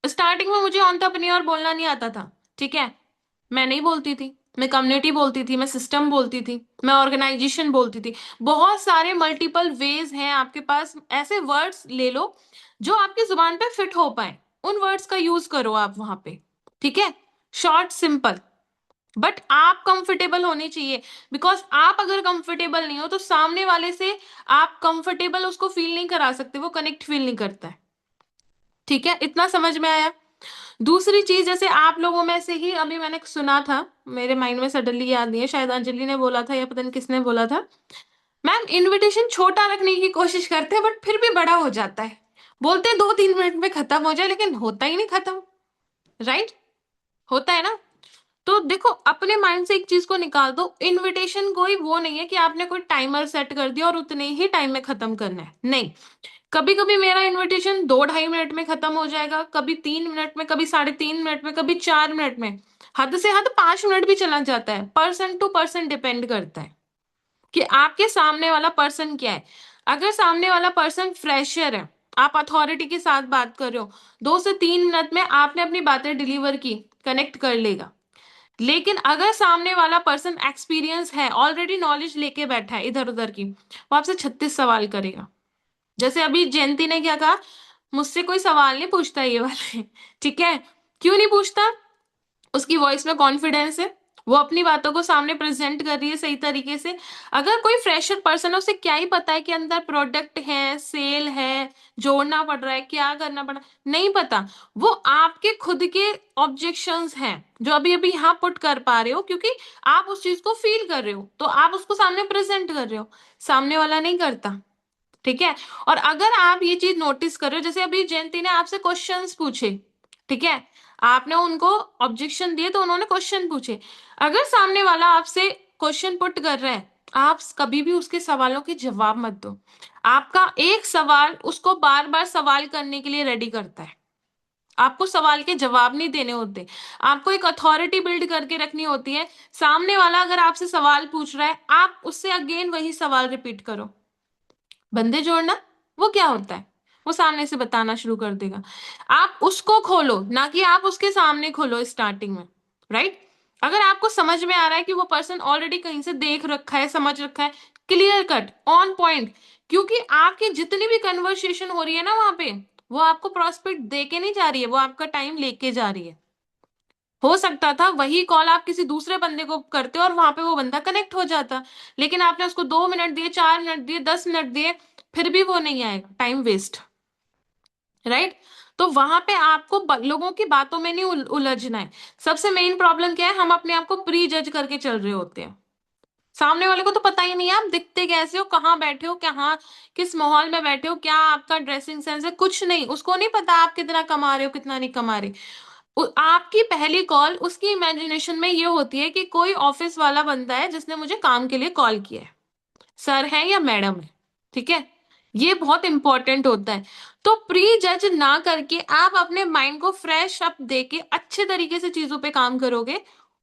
स्टार्टिंग में मुझे एंटरप्रेन्योर बोलना नहीं आता था, ठीक है, मैं नहीं बोलती थी, मैं कम्युनिटी बोलती थी, मैं सिस्टम बोलती थी, मैं ऑर्गेनाइजेशन बोलती थी। बहुत सारे मल्टीपल वेज हैं आपके पास, ऐसे वर्ड्स ले लो जो आपकी जुबान पे फिट हो पाए, उन वर्ड्स का यूज करो आप वहां पे, ठीक है। शॉर्ट सिंपल, बट आप कंफर्टेबल होने चाहिए। बिकॉज आप अगर कंफर्टेबल नहीं हो तो सामने वाले से आप कंफर्टेबल उसको फील नहीं करा सकते, वो कनेक्ट फील नहीं करता है, ठीक है। इतना समझ में आया। दूसरी चीज, जैसे आप लोगों में से ही अभी मैंने सुना था, मेरे माइंड में सडनली याद नहीं है, शायद अंजलि ने बोला था या पता नहीं किसने बोला था, मैम इनविटेशन छोटा रखने की कोशिश करते हैं बट फिर भी बड़ा हो जाता है। बोलते हैं 2-3 मिनट में खत्म हो जाए, लेकिन होता ही नहीं खत्म, राइट, होता है ना। तो देखो अपने माइंड से एक चीज को निकाल दो, इनविटेशन कोई वो नहीं है कि आपने कोई टाइमर सेट कर दिया और उतने ही टाइम में खत्म करना है, नहीं। कभी कभी मेरा इनविटेशन 2-2.5 मिनट में खत्म हो जाएगा, कभी 3 मिनट में, कभी 3.5 मिनट में, कभी 4 मिनट में, हद से हद 5 मिनट भी चला जाता है। पर्सन टू पर्सन डिपेंड करता है कि आपके सामने वाला पर्सन क्या है। अगर सामने वाला पर्सन फ्रेशर है, आप अथॉरिटी के साथ बात कर रहे हो, 2 से 3 मिनट में आपने अपनी बातें डिलीवर की, कनेक्ट कर लेगा। लेकिन अगर सामने वाला पर्सन एक्सपीरियंस है, ऑलरेडी नॉलेज लेके बैठा है इधर उधर की, वो आपसे 36 सवाल करेगा। जैसे अभी जयंती ने क्या कहा, मुझसे कोई सवाल नहीं पूछता ये वाले, ठीक है। क्यों नहीं पूछता, उसकी वॉइस में कॉन्फिडेंस है, वो अपनी बातों को सामने प्रेजेंट कर रही है सही तरीके से। अगर कोई फ्रेशर पर्सन है, उसे क्या ही पता है कि अंदर प्रोडक्ट है, सेल है, जोड़ना पड़ रहा है, क्या करना पड़ रहा है, नहीं पता। वो आपके खुद के ऑब्जेक्शंस हैं जो अभी अभी यहाँ पुट कर पा रहे हो, क्योंकि आप उस चीज को फील कर रहे हो, तो आप उसको सामने प्रेजेंट कर रहे हो, सामने वाला नहीं करता, ठीक है। और अगर आप ये चीज नोटिस कर रहे हो, जैसे अभी जयंती ने आपसे क्वेश्चंस पूछे, ठीक है, आपने उनको ऑब्जेक्शन दिए तो उन्होंने क्वेश्चन पूछे। अगर सामने वाला आपसे क्वेश्चन पुट कर रहा है, आप कभी भी उसके सवालों के जवाब मत दो। आपका एक सवाल उसको बार बार सवाल करने के लिए रेडी करता है। आपको सवाल के जवाब नहीं देने होते, आपको एक अथॉरिटी बिल्ड करके रखनी होती है। सामने वाला अगर आपसे सवाल पूछ रहा है, आप उससे अगेन वही सवाल रिपीट करो। बंदे जोड़ना वो क्या होता है, वो सामने से बताना शुरू कर देगा। आप उसको खोलो, ना कि आप उसके सामने खोलो स्टार्टिंग में, राइट। अगर आपको समझ में आ रहा है कि वो पर्सन ऑलरेडी कहीं से देख रखा है, समझ रखा है, क्लियर कट ऑन पॉइंट, क्योंकि आपकी जितनी भी कन्वर्सेशन हो रही है ना वहां पे, वो आपको प्रॉस्पेक्ट दे के नहीं जा रही है, वो आपका टाइम लेके जा रही है। हो सकता था वही कॉल आप किसी दूसरे बंदे को करते और वहां पे वो बंदा कनेक्ट हो जाता, लेकिन आपने उसको 2 मिनट दिए, 4 मिनट दिए, 10 मिनट दिए, फिर भी वो नहीं आएगा, टाइम वेस्ट, राइट। तो वहां पे आपको लोगों की बातों में नहीं उलझना है। सबसे मेन प्रॉब्लम क्या है, हम अपने आप को प्री जज करके चल रहे होते हैं, सामने वाले को तो पता ही नहीं है आप दिखते कैसे हो, कहाँ बैठे हो, कहाँ किस माहौल में बैठे हो, क्या आपका ड्रेसिंग सेंस है, कुछ नहीं। उसको नहीं पता आप कितना कमा रहे हो कितना नहीं कमा रहे। आपकी पहली कॉल उसकी इमेजिनेशन में ये होती है कि कोई ऑफिस वाला बंदा है जिसने मुझे काम के लिए कॉल किया है, सर है या मैडम है। ठीक है, ये बहुत इंपॉर्टेंट होता है। तो प्री जज ना करके आप अपने माइंड को फ्रेश अप देके अच्छे तरीके से चीजों पे काम करोगे,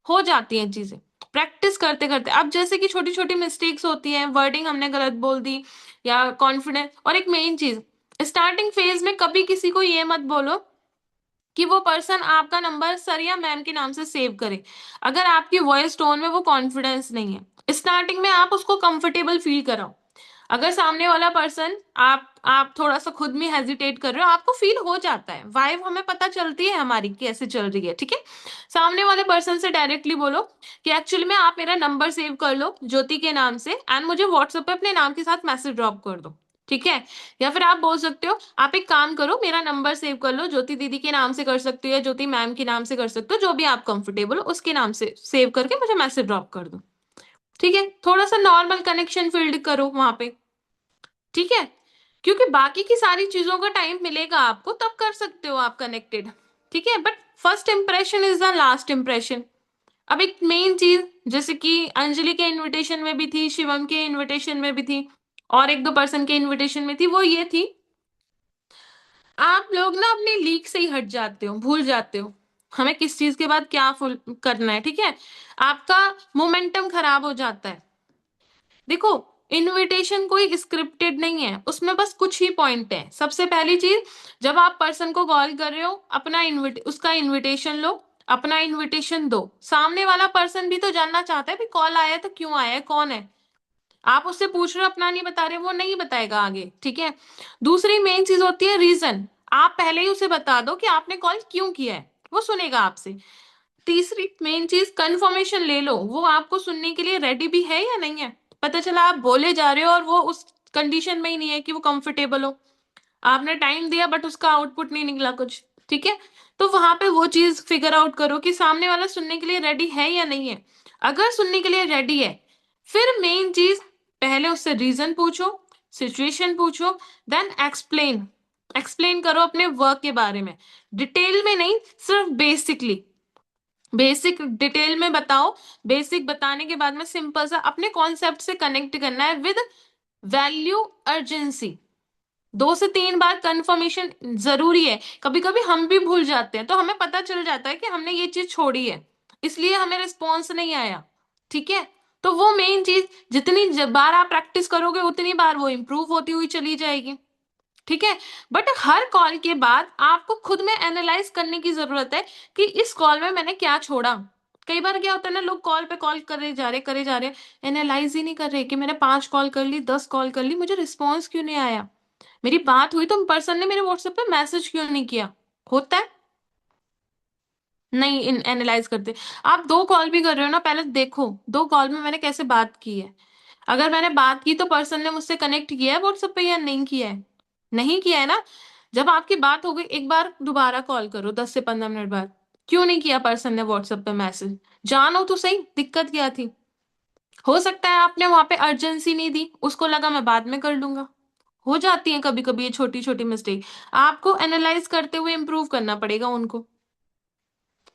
हो जाती हैं चीजें प्रैक्टिस करते करते। अब जैसे कि छोटी छोटी मिस्टेक्स होती हैं, वर्डिंग हमने गलत बोल दी या कॉन्फिडेंस। और एक मेन चीज, स्टार्टिंग फेज में कभी किसी को ये मत बोलो कि वो पर्सन आपका नंबर सर या मैम के नाम से सेव करे, अगर आपकी वॉइस टोन में वो कॉन्फिडेंस नहीं है। स्टार्टिंग में आप उसको कंफर्टेबल फील कराओ। अगर सामने वाला पर्सन, आप थोड़ा सा खुद में हेजिटेट कर रहे हो, आपको फील हो जाता है, वाइब हमें पता चलती है हमारी कैसे चल रही है। ठीक है, सामने वाले पर्सन से डायरेक्टली बोलो कि एक्चुअली में आप मेरा नंबर सेव कर लो ज्योति के नाम से, एंड मुझे व्हाट्सएप पे अपने नाम के साथ मैसेज ड्रॉप कर दो। ठीक है, या फिर आप बोल सकते हो आप एक काम करो मेरा नंबर सेव कर लो, ज्योति दीदी के नाम से कर सकते हो या ज्योति मैम के नाम से कर सकते हो, जो भी आप कंफर्टेबल हो उसके नाम से सेव करके मुझे मैसेज ड्रॉप कर दो। ठीक है, थोड़ा सा नॉर्मल कनेक्शन बिल्ड करो वहां पे। ठीक है, क्योंकि बाकी की सारी चीजों का टाइम मिलेगा आपको, तब कर सकते हो आप कनेक्टेड। ठीक है, but first impression is the last impression. अब एक मेन चीज, जैसे कि अंजलि के इनविटेशन में भी थी, शिवम के इनविटेशन में भी थी, और एक दो पर्सन के इनविटेशन में थी, वो ये थी, आप लोग ना अपनी लीक से ही हट जाते हो, भूल जाते हो हमें किस चीज के बाद क्या फुल करना है। ठीक है, आपका मोमेंटम खराब हो जाता है। देखो, इनविटेशन कोई स्क्रिप्टेड नहीं है, उसमें बस कुछ ही पॉइंट है। सबसे पहली चीज, जब आप पर्सन को कॉल कर रहे हो अपना उसका इनविटेशन लो, अपना इनविटेशन दो। सामने वाला पर्सन भी तो जानना चाहता है भी कॉल आया है तो क्यों आया है, कौन है। आप उससे पूछ रहे हो अपना नहीं बता रहे, वो नहीं बताएगा आगे। ठीक है, दूसरी मेन चीज होती है रीजन। आप पहले ही उसे बता दो कि आपने कॉल क्यों किया है, वो सुनेगा आपसे। तीसरी मेन चीज, कंफर्मेशन ले लो वो आपको सुनने के लिए रेडी भी है या नहीं है। पता चला आप बोले जा रहे हो और वो उस कंडीशन में ही नहीं है कि वो कंफर्टेबल हो, आपने टाइम दिया बट उसका आउटपुट नहीं निकला कुछ। ठीक है, तो वहां पे वो चीज फिगर आउट करो कि सामने वाला सुनने के लिए रेडी है या नहीं है। अगर सुनने के लिए रेडी है, फिर मेन चीज, पहले उससे रीजन पूछो, सिचुएशन पूछो, देन एक्सप्लेन। एक्सप्लेन करो अपने वर्क के बारे में, डिटेल में नहीं, सिर्फ बेसिकली, बेसिक डिटेल में बताओ। बेसिक बताने के बाद में सिंपल सा अपने कॉन्सेप्ट से कनेक्ट करना है विद वैल्यू अर्जेंसी। 2 से 3 बार कंफर्मेशन जरूरी है, कभी कभी हम भी भूल जाते हैं, तो हमें पता चल जाता है कि हमने ये चीज छोड़ी है, इसलिए हमें रिस्पॉन्स नहीं आया। ठीक है, तो वो मेन चीज, जितनी बार आप प्रैक्टिस करोगे उतनी बार वो इंप्रूव होती हुई चली जाएगी। ठीक है, बट हर कॉल के बाद आपको खुद में एनालाइज करने की जरूरत है कि इस कॉल में मैंने क्या छोड़ा। कई बार क्या होता है ना, लोग कॉल पे कॉल करे जा रहे, एनालाइज ही नहीं कर रहे कि मैंने 5 कॉल कर ली, 10 कॉल कर ली, मुझे रिस्पॉन्स क्यों नहीं आया, मेरी बात हुई तो पर्सन ने मेरे व्हाट्सएप पे मैसेज क्यों नहीं किया। होता है, नहीं एनालाइज करते। आप 2 कॉल भी कर रहे हो ना, पहले देखो 2 कॉल में मैंने कैसे बात की है। अगर मैंने बात की तो पर्सन ने मुझसे कनेक्ट किया है व्हाट्सएप पे या नहीं किया है, नहीं किया है ना। जब आपकी बात हो गई, एक बार दोबारा कॉल करो 10 से 15 मिनट बाद, क्यों नहीं किया पर्सन ने व्हाट्सएप पे मैसेज, जानो तो सही दिक्कत क्या थी। हो सकता है आपने वहां पे अर्जेंसी नहीं दी, उसको लगा मैं बाद में कर लूंगा। हो जाती है कभी कभी ये छोटी छोटी मिस्टेक, आपको एनालाइज करते हुए इंप्रूव करना पड़ेगा उनको।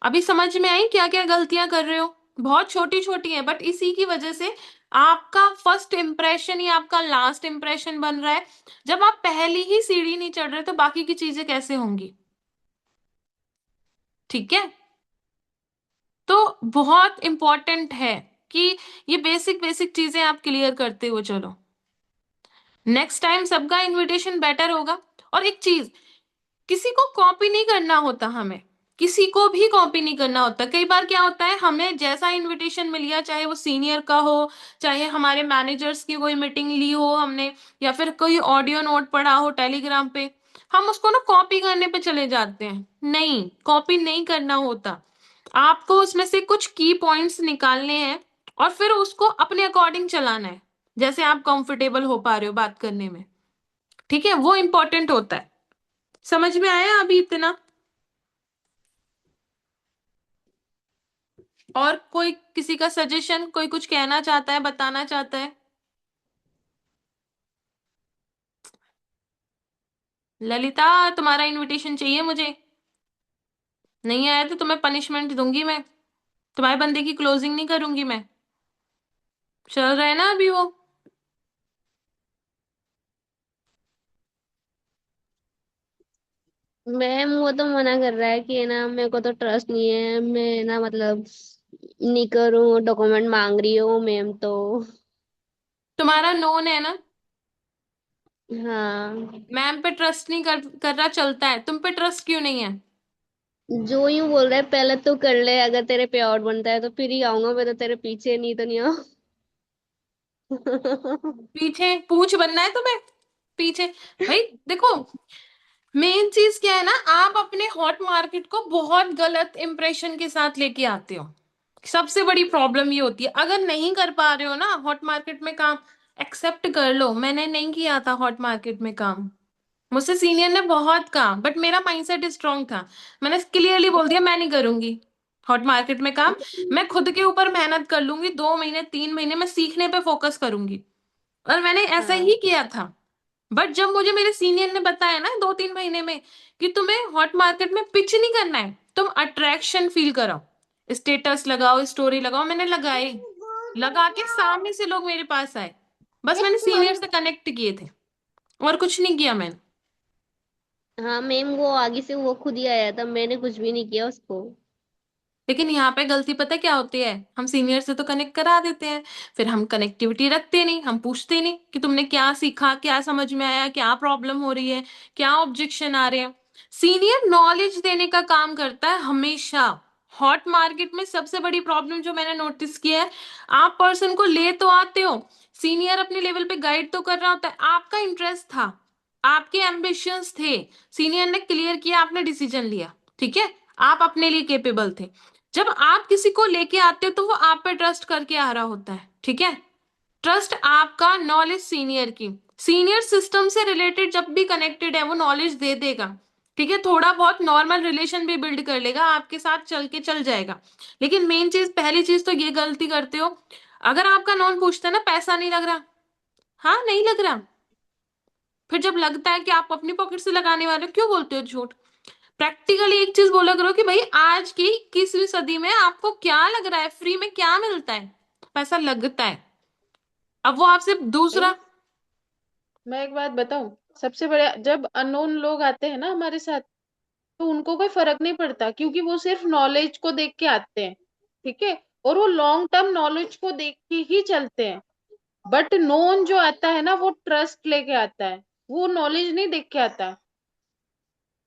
अभी समझ में आई क्या क्या गलतियां कर रहे हो, बहुत छोटी छोटी है, बट इसी की वजह से आपका फर्स्ट इंप्रेशन ही आपका लास्ट इंप्रेशन बन रहा है। जब आप पहली ही सीढ़ी नहीं चढ़ रहे तो बाकी की चीजें कैसे होंगी। ठीक है, तो बहुत इंपॉर्टेंट है कि ये बेसिक बेसिक चीजें आप क्लियर करते हो चलो, नेक्स्ट टाइम सबका इनविटेशन बेटर होगा। और एक चीज, किसी को कॉपी नहीं करना होता, हमें किसी को भी कॉपी नहीं करना होता। कई बार क्या होता है, हमें जैसा इनविटेशन मिल गया, चाहे वो सीनियर का हो, चाहे हमारे मैनेजर्स की कोई मीटिंग ली हो हमने, या फिर कोई ऑडियो नोट पड़ा हो टेलीग्राम पे, हम उसको ना कॉपी करने पे चले जाते हैं। नहीं, कॉपी नहीं करना होता, आपको उसमें से कुछ की पॉइंट्स निकालने हैं और फिर उसको अपने अकॉर्डिंग चलाना है, जैसे आप कंफर्टेबल हो पा रहे हो बात करने में। ठीक है, वो इंपॉर्टेंट होता है। समझ में आया अभी इतना? और कोई किसी का सजेशन, कोई कुछ कहना चाहता है, बताना चाहता है? ललिता, तुम्हारा इनविटेशन चाहिए मुझे। नहीं आया तो तुम्हें पनिशमेंट दूंगी मैं। तुम्हारे बंदे की क्लोजिंग नहीं करूंगी मैं। चल रहा है ना अभी वो?
मैम वो तो मना कर रहा है कि ना मेरे को तो ट्रस्ट नहीं है, मैं ना मतलब नहीं करूँ, डॉक्यूमेंट मांग रही हूँ मैम तो।
तुम्हारा नोन है ना?
हाँ।
मैम पे ट्रस्ट नहीं कर रहा चलता है, तुम पे ट्रस्ट क्यों नहीं है?
जो यूं बोल रहा है पहले तो कर ले, अगर तेरे पे आउट बनता है तो फिर ही आऊंगा, मैं तो तेरे पीछे, नहीं तो नहीं आऊँ।
पीछे पूछ बनना है तुम्हें? पीछे? भाई देखो, मेन चीज क्या है ना, आप अपने हॉट मार्केट को बहुत गलत इंप्रेशन के साथ लेके आते हो। सबसे बड़ी प्रॉब्लम ये होती है। अगर नहीं कर पा रहे हो ना हॉट मार्केट में काम, एक्सेप्ट कर लो, मैंने नहीं किया था हॉट मार्केट में काम। मुझसे सीनियर ने बहुत कहा, बट मेरा माइंडसेट स्ट्रांग था। मैंने क्लियरली बोल दिया मैं नहीं करूंगी हॉट मार्केट में काम। मैं खुद के ऊपर मेहनत कर लूंगी, 2 महीने 3 महीने मैं सीखने पे फोकस करूंगी। और मैंने ऐसा
हाँ।
ही किया था। बट जब मुझे मेरे सीनियर ने बताया ना 2-3 महीने में कि तुम्हें हॉट मार्केट में पिच नहीं करना है, तुम अट्रैक्शन फील करो, स्टेटस लगाओ, स्टोरी लगाओ, मैंने लगाए। लगा के सामने से लोग मेरे पास आए। बस मैंने सीनियर से कनेक्ट किए थे, और कुछ नहीं किया मैंने।
हाँ मैम, वो आगे से वो खुद ही आया था, मैंने कुछ भी नहीं किया उसको।
लेकिन यहाँ पे गलती पता है क्या होती है, हम सीनियर से तो कनेक्ट करा देते हैं, फिर हम कनेक्टिविटी रखते नहीं, हम पूछते नहीं कि तुमने क्या सीखा, क्या समझ में आया, क्या प्रॉब्लम हो रही है, क्या ऑब्जेक्शन आ रहे हैं। सीनियर नॉलेज देने का काम करता है हमेशा। हॉट मार्केट में सबसे बड़ी प्रॉब्लम जो मैंने नोटिस किया है, आप पर्सन को ले तो आते हो, सीनियर अपने लेवल पे गाइड तो कर रहा होता है, आपका इंटरेस्ट था, आपके एम्बिशंस थे, सीनियर ने क्लियर किया, आपने डिसीजन लिया, ठीक है, आप अपने लिए केपेबल थे। जब आप किसी को लेके आते हो तो वो आप पे ट्रस्ट करके आ रहा होता है, ठीक है। ट्रस्ट आपका, नॉलेज सीनियर की। सीनियर सिस्टम से रिलेटेड जब भी कनेक्टेड है वो नॉलेज दे देगा, ठीक है, थोड़ा बहुत नॉर्मल रिलेशन भी बिल्ड कर लेगा, आपके साथ चल के चल जाएगा। लेकिन मेन चीज, पहली चीज तो ये गलती करते हो, अगर आपका नॉन पूछता है ना पैसा नहीं लग रहा, हाँ नहीं लग रहा, फिर जब लगता है कि आप अपनी पॉकेट से लगाने वाले हो, क्यों बोलते हो झूठ? प्रैक्टिकली एक चीज बोला करो कि भाई आज की 21वीं सदी में आपको क्या लग रहा है, फ्री में क्या मिलता है? पैसा लगता है। अब वो आपसे दूसरा।
मैं एक बात बताऊं, सबसे बड़े जब अननोन लोग आते हैं ना हमारे साथ, तो उनको कोई फर्क नहीं पड़ता, क्योंकि वो सिर्फ नॉलेज को देख के आते हैं, ठीक है, और वो लॉन्ग टर्म नॉलेज को देख के ही चलते हैं। बट नोन जो आता है ना, वो ट्रस्ट लेके आता है, वो नॉलेज नहीं देख के आता है।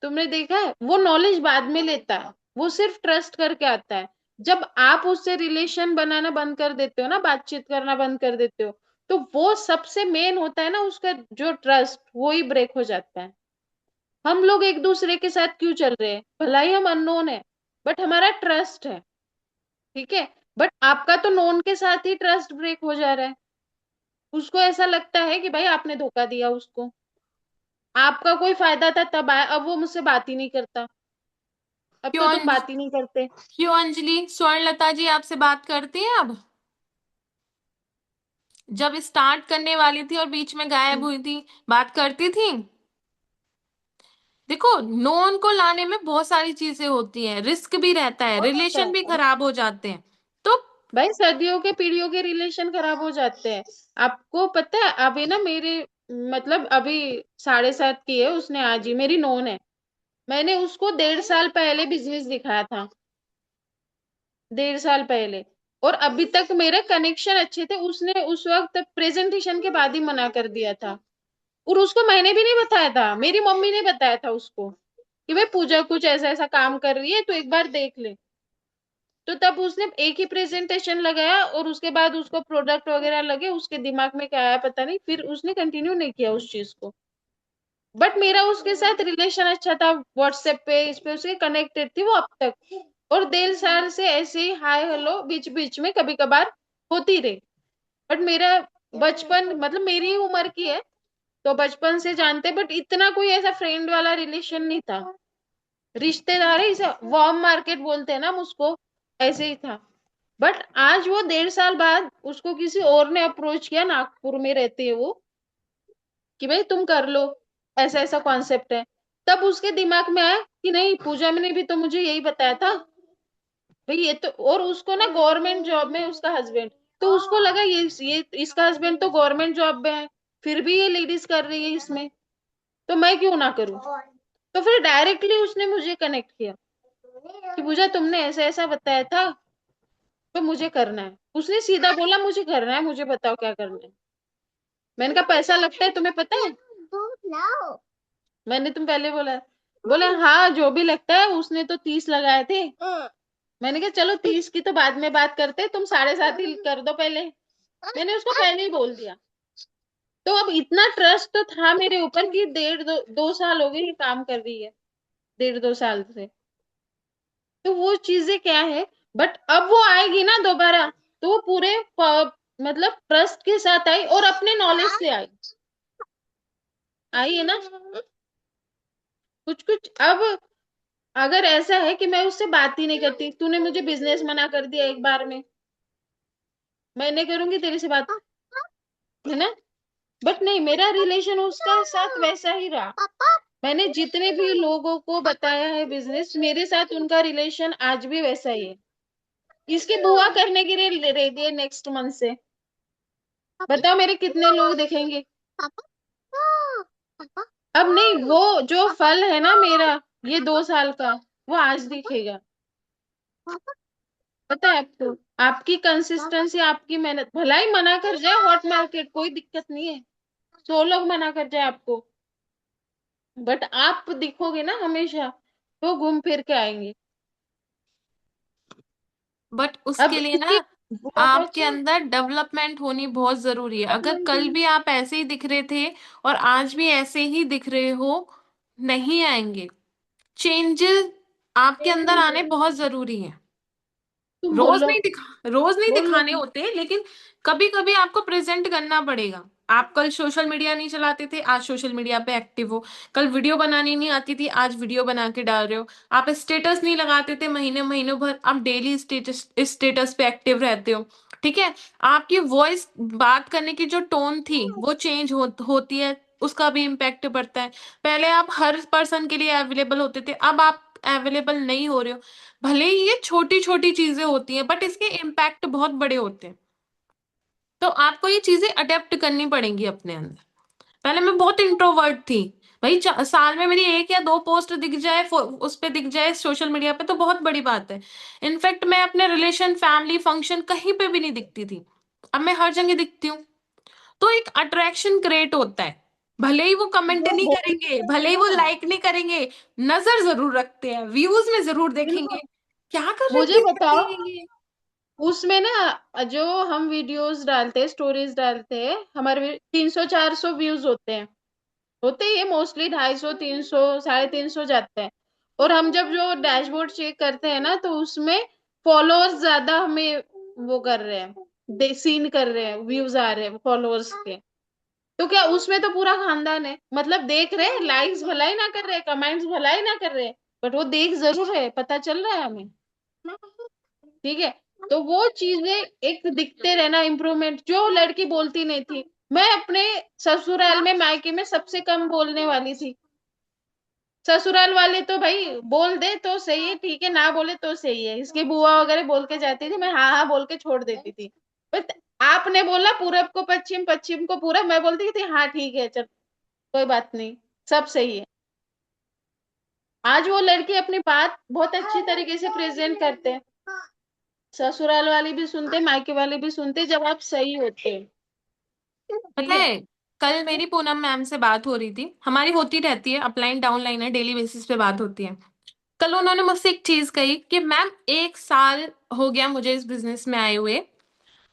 तुमने देखा है, वो नॉलेज बाद में लेता है, वो सिर्फ ट्रस्ट करके आता है। जब आप उससे रिलेशन बनाना बंद कर देते हो ना, बातचीत करना बंद कर देते हो, तो वो सबसे मेन होता है ना, उसका जो ट्रस्ट, वो ही ब्रेक हो जाता है। हम लोग एक दूसरे के साथ क्यों चल रहे हैं, भला ही हम अननोन है, बट हमारा ट्रस्ट है, ठीक है। बट आपका तो नोन के साथ ही ट्रस्ट ब्रेक हो जा रहा है। उसको ऐसा लगता है कि भाई आपने धोखा दिया उसको, आपका कोई फायदा था तब आया, अब वो मुझसे बात ही नहीं करता, अब
क्यों
तो तुम बात ही नहीं करते।
क्यों अंजलि, स्वर्णलता जी आपसे बात करती हैं अब? जब स्टार्ट करने वाली थी और बीच में गायब हुई थी, बात करती थी? देखो, नोन को लाने में बहुत सारी चीजें होती हैं, रिस्क भी रहता है,
और होता
रिलेशन भी
है
खराब हो जाते हैं। तो
भाई, सदियों के पीढ़ियों के रिलेशन खराब हो जाते हैं। आपको पता है, अभी ना मेरे, मतलब अभी 7.5 की है, उसने आज ही, मेरी नोन है, मैंने उसको 1.5 साल पहले बिजनेस दिखाया था, 1.5 साल पहले, और अभी तक मेरे कनेक्शन अच्छे थे। उसने उस वक्त प्रेजेंटेशन के बाद ही मना कर दिया था, और उसको मैंने भी नहीं बताया था, मेरी मम्मी ने बताया था उसको कि भाई पूजा कुछ ऐसा ऐसा काम कर रही है, तो एक बार देख ले। तो तब उसने एक ही प्रेजेंटेशन लगाया, और उसके बाद उसको प्रोडक्ट वगैरह लगे, उसके दिमाग में क्या आया पता नहीं, फिर उसने कंटिन्यू नहीं किया उस चीज को। बट मेरा उसके साथ रिलेशन अच्छा था, व्हाट्सएप पे इस पे उसके कनेक्टेड थी वो अब तक, और 1.5 साल से ऐसे ही हाय हेलो बीच बीच में कभी कभार होती रही। बट मेरा बचपन, मतलब मेरी ही उम्र की है, तो बचपन से जानते, बट इतना कोई ऐसा फ्रेंड वाला रिलेशन नहीं था। रिश्तेदार है, इसे वार्म मार्केट बोलते हैं ना हम उसको, ऐसे ही था। बट आज वो 1.5 साल बाद उसको किसी और ने अप्रोच किया, नागपुर में रहते हैं वो, कि भाई तुम कर लो, ऐसा ऐसा कॉन्सेप्ट है। तब उसके दिमाग में आया कि नहीं, पूजा ने भी तो मुझे यही बताया था भाई, ये तो, और उसको ना गवर्नमेंट जॉब में उसका हस्बैंड, तो उसको लगा ये इसका हस्बैंड तो गवर्नमेंट जॉब में है, फिर भी ये लेडीज कर रही है इसमें, तो मैं क्यों ना करूं। तो फिर डायरेक्टली उसने मुझे कनेक्ट किया कि पूजा तुमने ऐसा ऐसा बताया था, तो मुझे करना है। उसने सीधा बोला मुझे करना है, मुझे बताओ क्या करना है। मैंने कहा पैसा लगता है तुम्हें पता है, मैंने तुम पहले बोला। बोले हाँ जो भी लगता है, उसने तो 30 लगाए थे। मैंने कहा चलो 30 की तो बाद में बात करते, तुम 7.5 ही कर दो पहले। मैंने उसको पहले ही बोल दिया। तो अब इतना ट्रस्ट तो था मेरे ऊपर कि 1.5 2 साल हो गए ये काम कर रही है, 1.5 2 साल से। तो वो चीजें क्या है, बट अब वो आएगी ना दोबारा, तो वो पूरे मतलब ट्रस्ट के साथ आई और अपने नॉलेज से आई, आई है ना। कुछ कुछ अब अगर ऐसा है कि मैं उससे बात ही नहीं करती, तूने मुझे बिजनेस मना कर दिया एक बार में, मैं नहीं करूंगी तेरे से बात, है ना। बट नहीं, मेरा रिलेशन उसका साथ वैसा ही रहा। मैंने जितने भी लोगों को बताया है बिजनेस, मेरे साथ उनका रिलेशन आज भी वैसा ही है। इसकी बुआ करने के लिए रेडी है नेक्स्ट मंथ से। बताओ मेरे कितने लोग देखेंगे। अब नहीं, वो जो फल है ना मेरा, ये 2 साल का, वो आज दिखेगा। पता है आपको, आपकी कंसिस्टेंसी, आपकी मेहनत, भला ही मना कर जाए हॉट मार्केट, कोई दिक्कत नहीं है, 100 लोग मना कर जाए आपको, बट आप दिखोगे ना हमेशा, तो घूम फिर के आएंगे।
बट
अब
उसके लिए ना
इसकी बुआ का
आपके अंदर डेवलपमेंट होनी बहुत जरूरी है। अगर कल भी आप ऐसे ही दिख रहे थे और आज भी ऐसे ही दिख रहे हो, नहीं आएंगे। चेंजेस आपके अंदर आने बहुत जरूरी है।
तुम बोलो,
रोज नहीं
बोलो।
दिखाने होते, लेकिन कभी कभी आपको प्रेजेंट करना पड़ेगा। आप कल सोशल मीडिया नहीं चलाते थे, आज सोशल मीडिया पे एक्टिव हो। कल वीडियो बनानी नहीं आती थी, आज वीडियो बना के डाल रहे हो। आप स्टेटस नहीं लगाते थे महीने महीनों भर, आप डेली स्टेटस स्टेटस पे एक्टिव रहते हो। ठीक है। आपकी वॉइस, बात करने की जो टोन थी वो चेंज होती है, उसका भी इम्पैक्ट पड़ता है। पहले आप हर पर्सन के लिए अवेलेबल होते थे, अब आप अवेलेबल नहीं हो रहे हो। भले ही ये छोटी छोटी चीजें होती हैं, बट इसके इम्पैक्ट बहुत बड़े होते हैं। तो आपको ये चीजें अडेप्ट करनी पड़ेंगी अपने अंदर। पहले मैं बहुत इंट्रोवर्ट थी भाई, साल में मेरी 1 या 2 पोस्ट दिख जाए, उस पे दिख जाए सोशल मीडिया पे, तो बहुत बड़ी बात है। इनफैक्ट मैं अपने रिलेशन, फैमिली फंक्शन कहीं पे भी नहीं दिखती थी, अब मैं हर जगह दिखती हूँ। तो एक अट्रैक्शन क्रिएट होता है। भले ही वो कमेंट
वो
नहीं
होता
करेंगे,
है
भले ही वो
ना,
लाइक नहीं करेंगे, नजर जरूर रखते हैं, व्यूज में जरूर
बिल्कुल।
देखेंगे, क्या कर
मुझे
रखी
बताओ,
है ये।
उसमें ना जो हम वीडियोस डालते हैं, स्टोरीज डालते हैं, हमारे 300 400 व्यूज होते ही है मोस्टली, 250 300 350 जाते हैं। और हम जब जो डैशबोर्ड चेक करते हैं ना, तो उसमें फॉलोअर्स ज्यादा हमें वो कर रहे हैं, सीन कर रहे हैं, व्यूज आ रहे हैं फॉलोअर्स के। तो क्या उसमें तो पूरा खानदान है, मतलब देख रहे हैं, लाइक्स भला ही ना कर रहे, कमेंट्स भला ही ना कर रहे, बट वो देख जरूर है, पता चल रहा है हमें। ठीक है। तो वो चीजें एक दिखते रहना, इम्प्रूवमेंट, जो लड़की बोलती नहीं थी, मैं अपने ससुराल में, मायके में सबसे कम बोलने वाली थी। ससुराल वाले तो भाई बोल दे तो सही है, ठीक है, ना बोले तो सही है, इसकी बुआ वगैरह बोल के जाती थी, मैं हाँ हाँ बोल के छोड़ देती थी। बट आपने बोला पूरब को पश्चिम, पश्चिम को पूरब, मैं बोलती थी हाँ ठीक है चल, कोई बात नहीं, सब सही है। आज वो लड़की अपनी बात बहुत अच्छी तरीके से प्रेजेंट करते हैं, ससुराल वाले भी सुनते, मायके वाले भी सुनते, जब आप सही होते हैं। ठीक
पता
है।
है, कल मेरी पूनम मैम से बात हो रही थी, हमारी होती रहती है, अपलाइन डाउनलाइन है, डेली बेसिस पे बात होती है। कल उन्होंने मुझसे एक चीज कही कि मैम 1 साल हो गया मुझे इस बिजनेस में आए हुए,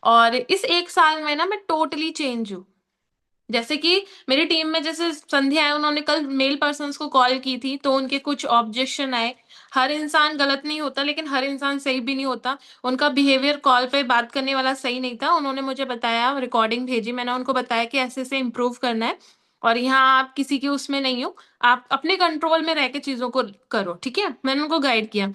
और इस 1 साल में ना मैं टोटली चेंज हूँ। जैसे कि मेरी टीम में जैसे संध्या है, उन्होंने कल मेल पर्सन्स को कॉल की थी, तो उनके कुछ ऑब्जेक्शन आए। हर इंसान गलत नहीं होता, लेकिन हर इंसान सही भी नहीं होता। उनका बिहेवियर कॉल पे बात करने वाला सही नहीं था, उन्होंने मुझे बताया, रिकॉर्डिंग भेजी, मैंने उनको बताया कि ऐसे ऐसे इम्प्रूव करना है, और यहाँ आप किसी के उसमें नहीं हो, आप अपने कंट्रोल में रह के चीजों को करो। ठीक है, मैंने उनको गाइड किया।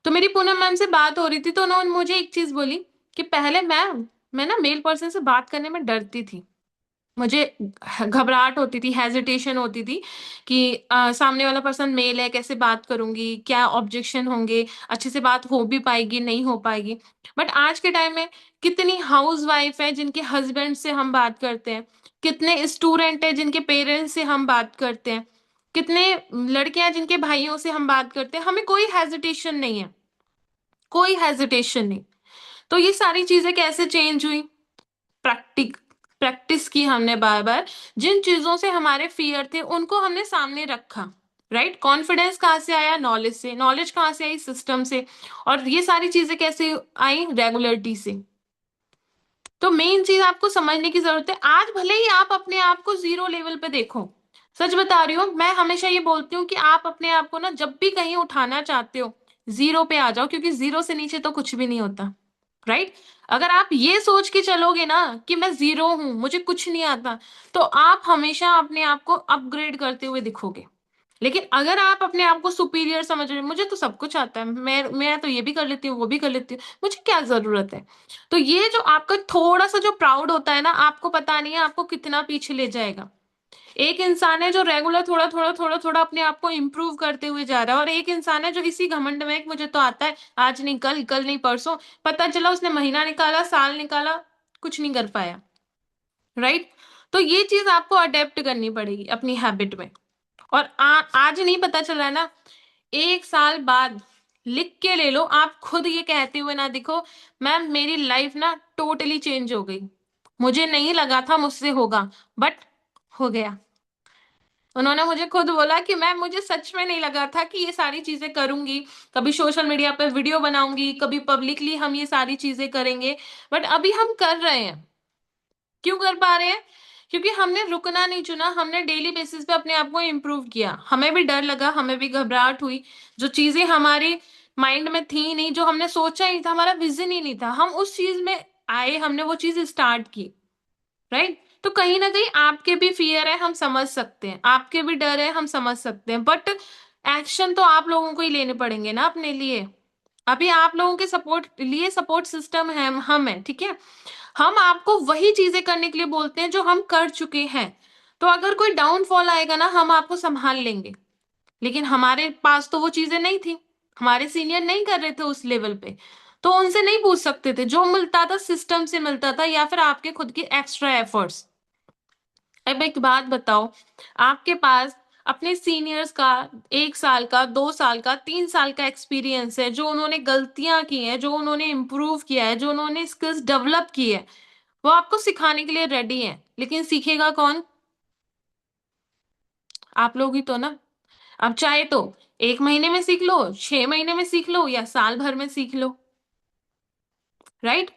तो मेरी पूनम मैम से बात हो रही थी, तो उन्होंने मुझे एक चीज बोली कि पहले मैं ना मेल पर्सन से बात करने में डरती थी। मुझे घबराहट होती थी, हेजिटेशन होती थी कि सामने वाला पर्सन मेल है, कैसे बात करूंगी, क्या ऑब्जेक्शन होंगे, अच्छे से बात हो भी पाएगी नहीं हो पाएगी। बट आज के टाइम में कितनी हाउस वाइफ है जिनके हस्बैंड से हम बात करते हैं, कितने स्टूडेंट है जिनके पेरेंट्स से हम बात करते हैं, कितने लड़कियां जिनके भाइयों से हम बात करते हैं, हमें कोई हेजिटेशन नहीं है, कोई हेजिटेशन नहीं। तो ये सारी चीजें कैसे चेंज हुई? प्रैक्टिक प्रैक्टिस की हमने बार बार। जिन चीजों से हमारे फियर थे उनको हमने सामने रखा। राइट? कॉन्फिडेंस कहाँ से आया? नॉलेज से। नॉलेज कहाँ से आई? सिस्टम से। और ये सारी चीजें कैसे आई? रेगुलरिटी से। तो मेन चीज आपको समझने की जरूरत है। आज भले ही आप अपने आप को जीरो लेवल पे देखो, सच बता रही हूँ, मैं हमेशा ये बोलती हूँ कि आप अपने आप को ना जब भी कहीं उठाना चाहते हो, जीरो पे आ जाओ, क्योंकि जीरो से नीचे तो कुछ भी नहीं होता। राइट? अगर आप ये सोच के चलोगे ना कि मैं जीरो हूं, मुझे कुछ नहीं आता, तो आप हमेशा अपने आप को अपग्रेड करते हुए दिखोगे। लेकिन अगर आप अपने आप को सुपीरियर समझ रहे हो, मुझे तो सब कुछ आता है, मैं तो ये भी कर लेती हूँ, वो भी कर लेती हूँ, मुझे क्या जरूरत है, तो ये जो आपका थोड़ा सा जो प्राउड होता है ना, आपको पता नहीं है आपको कितना पीछे ले जाएगा। एक इंसान है जो रेगुलर थोड़ा थोड़ा थोड़ा थोड़ा अपने आप को इम्प्रूव करते हुए जा रहा है, और एक इंसान है जो इसी घमंड में है कि मुझे तो आता है, आज नहीं कल, कल नहीं परसों, पता चला उसने महीना निकाला, साल निकाला, कुछ नहीं कर पाया। राइट? तो ये चीज आपको अडेप्ट करनी पड़ेगी अपनी हैबिट में। और आज नहीं पता चला है ना, एक साल बाद लिख के ले लो, आप खुद ये कहते हुए ना दिखो, मैम मेरी लाइफ ना टोटली चेंज हो गई, मुझे नहीं लगा था मुझसे होगा, बट हो गया। उन्होंने मुझे खुद बोला कि मैम मुझे सच में नहीं लगा था कि ये सारी चीजें करूंगी, कभी सोशल मीडिया पे वीडियो बनाऊंगी, कभी पब्लिकली हम ये सारी चीजें करेंगे, बट अभी हम कर रहे हैं। क्यों कर पा रहे हैं? क्योंकि हमने रुकना नहीं चुना, हमने डेली बेसिस पे अपने आप को इम्प्रूव किया। हमें भी डर लगा, हमें भी घबराहट हुई, जो चीजें हमारी माइंड में थी नहीं, जो हमने सोचा ही नहीं था, हमारा विजन ही नहीं था, हम उस चीज में आए, हमने वो चीज स्टार्ट की। राइट? तो कहीं ना कहीं आपके भी फियर है, हम समझ सकते हैं, आपके भी डर है, हम समझ सकते हैं, बट एक्शन तो आप लोगों को ही लेने पड़ेंगे ना अपने लिए। अभी आप लोगों के सपोर्ट लिए सपोर्ट सिस्टम है, हम है, ठीक है। हम आपको वही चीजें करने के लिए बोलते हैं जो हम कर चुके हैं। तो अगर कोई डाउनफॉल आएगा ना, हम आपको संभाल लेंगे। लेकिन हमारे पास तो वो चीजें नहीं थी, हमारे सीनियर नहीं कर रहे थे उस लेवल पे, तो उनसे नहीं पूछ सकते थे, जो मिलता था सिस्टम से मिलता था, या फिर आपके खुद की एक्स्ट्रा एफर्ट्स। अब एक बात बताओ, आपके पास अपने सीनियर्स का 1 साल का, 2 साल का, 3 साल का एक्सपीरियंस है, जो उन्होंने गलतियां की हैं, जो उन्होंने इम्प्रूव किया है, जो उन्होंने स्किल्स डेवलप की है, वो आपको सिखाने के लिए रेडी है। लेकिन सीखेगा कौन? आप लोग ही तो ना। अब चाहे तो 1 महीने में सीख लो, 6 महीने में सीख लो, या साल भर में सीख लो। राइट?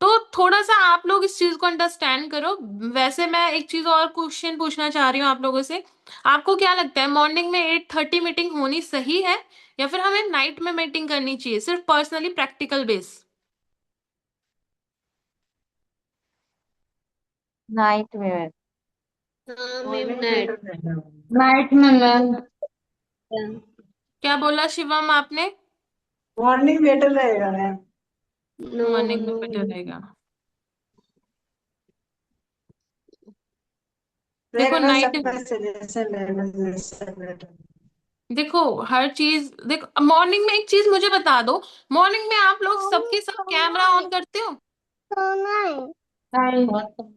तो थोड़ा सा आप लोग इस चीज को अंडरस्टैंड करो। वैसे मैं एक चीज और क्वेश्चन पूछना चाह रही हूँ आप लोगों से। आपको क्या लगता है, मॉर्निंग में 8:30 मीटिंग होनी सही है, या फिर हमें नाइट में मीटिंग करनी चाहिए, सिर्फ पर्सनली प्रैक्टिकल बेस?
नाइट में।
हाँ मैम,
मॉर्निंग
नाइट।
बेटर रहेगा।
नाइट में मैम।
क्या बोला शिवम आपने?
मॉर्निंग बेटर रहेगा मैम।
नो
मॉर्निंग में
नो।
बेटर रहेगा। देखो
रहेगा
नाइट,
सबका सजेशन रहेगा।
देखो हर चीज देखो, मॉर्निंग में एक चीज मुझे बता दो, मॉर्निंग में आप लोग सबके सब कैमरा ऑन करते हो?
नहीं।
बहुत कम।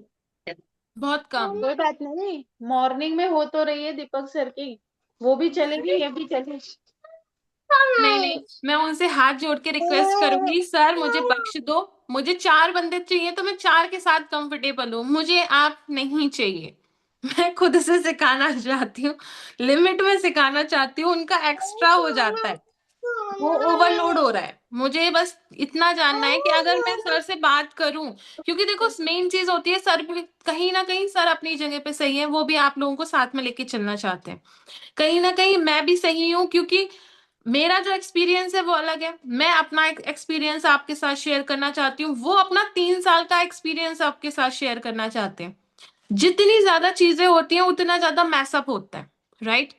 बहुत कम।
कोई बात नहीं, मॉर्निंग में हो तो रही है दीपक सर की, वो भी चलेगी ये भी चलेगी।
नहीं नहीं, मैं उनसे हाथ जोड़ के रिक्वेस्ट करूंगी, सर मुझे बख्श दो, मुझे 4 बंदे चाहिए तो मैं 4 के साथ कंफर्टेबल हूँ, मुझे आप नहीं चाहिए। मैं खुद से सिखाना चाहती हूँ, लिमिट में सिखाना चाहती हूँ, उनका एक्स्ट्रा हो जाता है, वो ओवरलोड हो रहा है। मुझे बस इतना जानना है कि अगर मैं सर से बात करूं, क्योंकि देखो मेन चीज होती है, सर भी कहीं ना कहीं सर अपनी जगह पे सही है, वो भी आप लोगों को साथ में लेके चलना चाहते हैं, कहीं ना कहीं मैं भी सही हूँ, क्योंकि मेरा जो एक्सपीरियंस है वो अलग है, मैं अपना एक्सपीरियंस आपके साथ शेयर करना चाहती हूँ, वो अपना 3 साल का एक्सपीरियंस आपके साथ शेयर करना चाहते हैं। जितनी ज्यादा चीजें होती हैं उतना ज्यादा मैसअप होता है। राइट?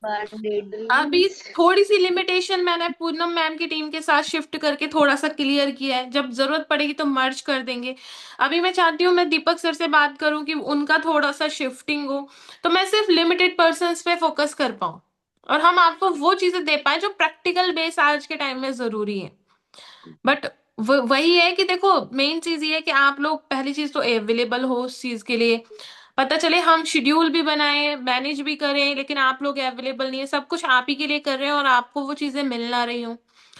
अभी थोड़ी सी लिमिटेशन मैंने पूनम मैम की टीम के साथ शिफ्ट करके थोड़ा सा क्लियर किया है, जब जरूरत पड़ेगी तो मर्ज कर देंगे। अभी मैं चाहती हूँ मैं दीपक सर से बात करूँ कि उनका थोड़ा सा शिफ्टिंग हो, तो मैं सिर्फ लिमिटेड पर्सन्स पे फोकस कर पाऊँ और हम आपको वो चीजें दे पाए जो प्रैक्टिकल बेस आज के टाइम में जरूरी है। बट वही है कि देखो, मेन चीज ये है कि आप लोग पहली चीज तो अवेलेबल हो उस चीज के लिए। पता चले हम शेड्यूल भी बनाए मैनेज भी करें, लेकिन आप लोग अवेलेबल नहीं है, सब कुछ आप ही के लिए कर रहे हैं और आपको वो चीजें मिल ना रही हो।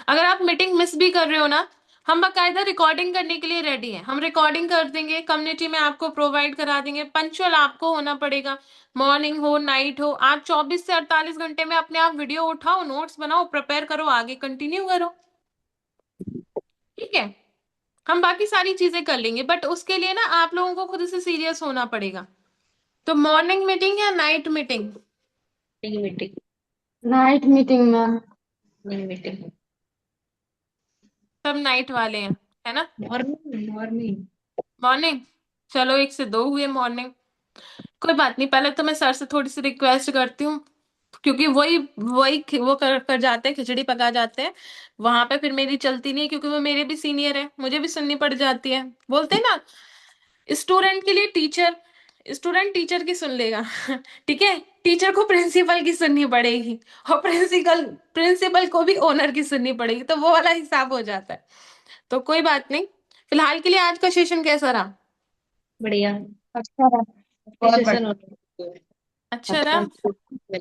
अगर आप मीटिंग मिस भी कर रहे हो ना, हम बाकायदा रिकॉर्डिंग करने के लिए रेडी हैं, हम रिकॉर्डिंग कर देंगे, कम्युनिटी में आपको प्रोवाइड करा देंगे। पंचुअल आपको होना पड़ेगा, मॉर्निंग हो नाइट हो, आप 24 से 48 घंटे में अपने आप वीडियो उठाओ, नोट्स बनाओ, प्रिपेयर करो, आगे कंटिन्यू करो। ठीक है, हम बाकी सारी चीजें कर लेंगे, बट उसके लिए ना आप लोगों को खुद से सीरियस होना पड़ेगा। तो मॉर्निंग मीटिंग या night meeting?
Meeting.
Night meeting ma'am.
Meeting.
सब नाइट वाले हैं, है ना?
Morning morning.
मॉर्निंग, चलो 1 से 2 हुए मॉर्निंग। कोई बात नहीं, पहले तो मैं सर से थोड़ी सी रिक्वेस्ट करती हूँ, क्योंकि वही वही वो कर जाते हैं, खिचड़ी पका जाते हैं वहां पे, फिर मेरी चलती नहीं है, क्योंकि वो मेरे भी सीनियर है, मुझे भी सुननी पड़ जाती है। बोलते हैं ना, स्टूडेंट के लिए टीचर, स्टूडेंट टीचर की सुन लेगा ठीक है, टीचर को प्रिंसिपल की सुननी पड़ेगी और प्रिंसिपल प्रिंसिपल को भी ओनर की सुननी पड़ेगी, तो वो वाला हिसाब हो जाता है। तो कोई बात नहीं, फिलहाल के लिए आज का सेशन कैसा रहा?
बढ़िया।
अच्छा, बहुत
सेशन
बढ़िया।
होता है।
अच्छा रहा।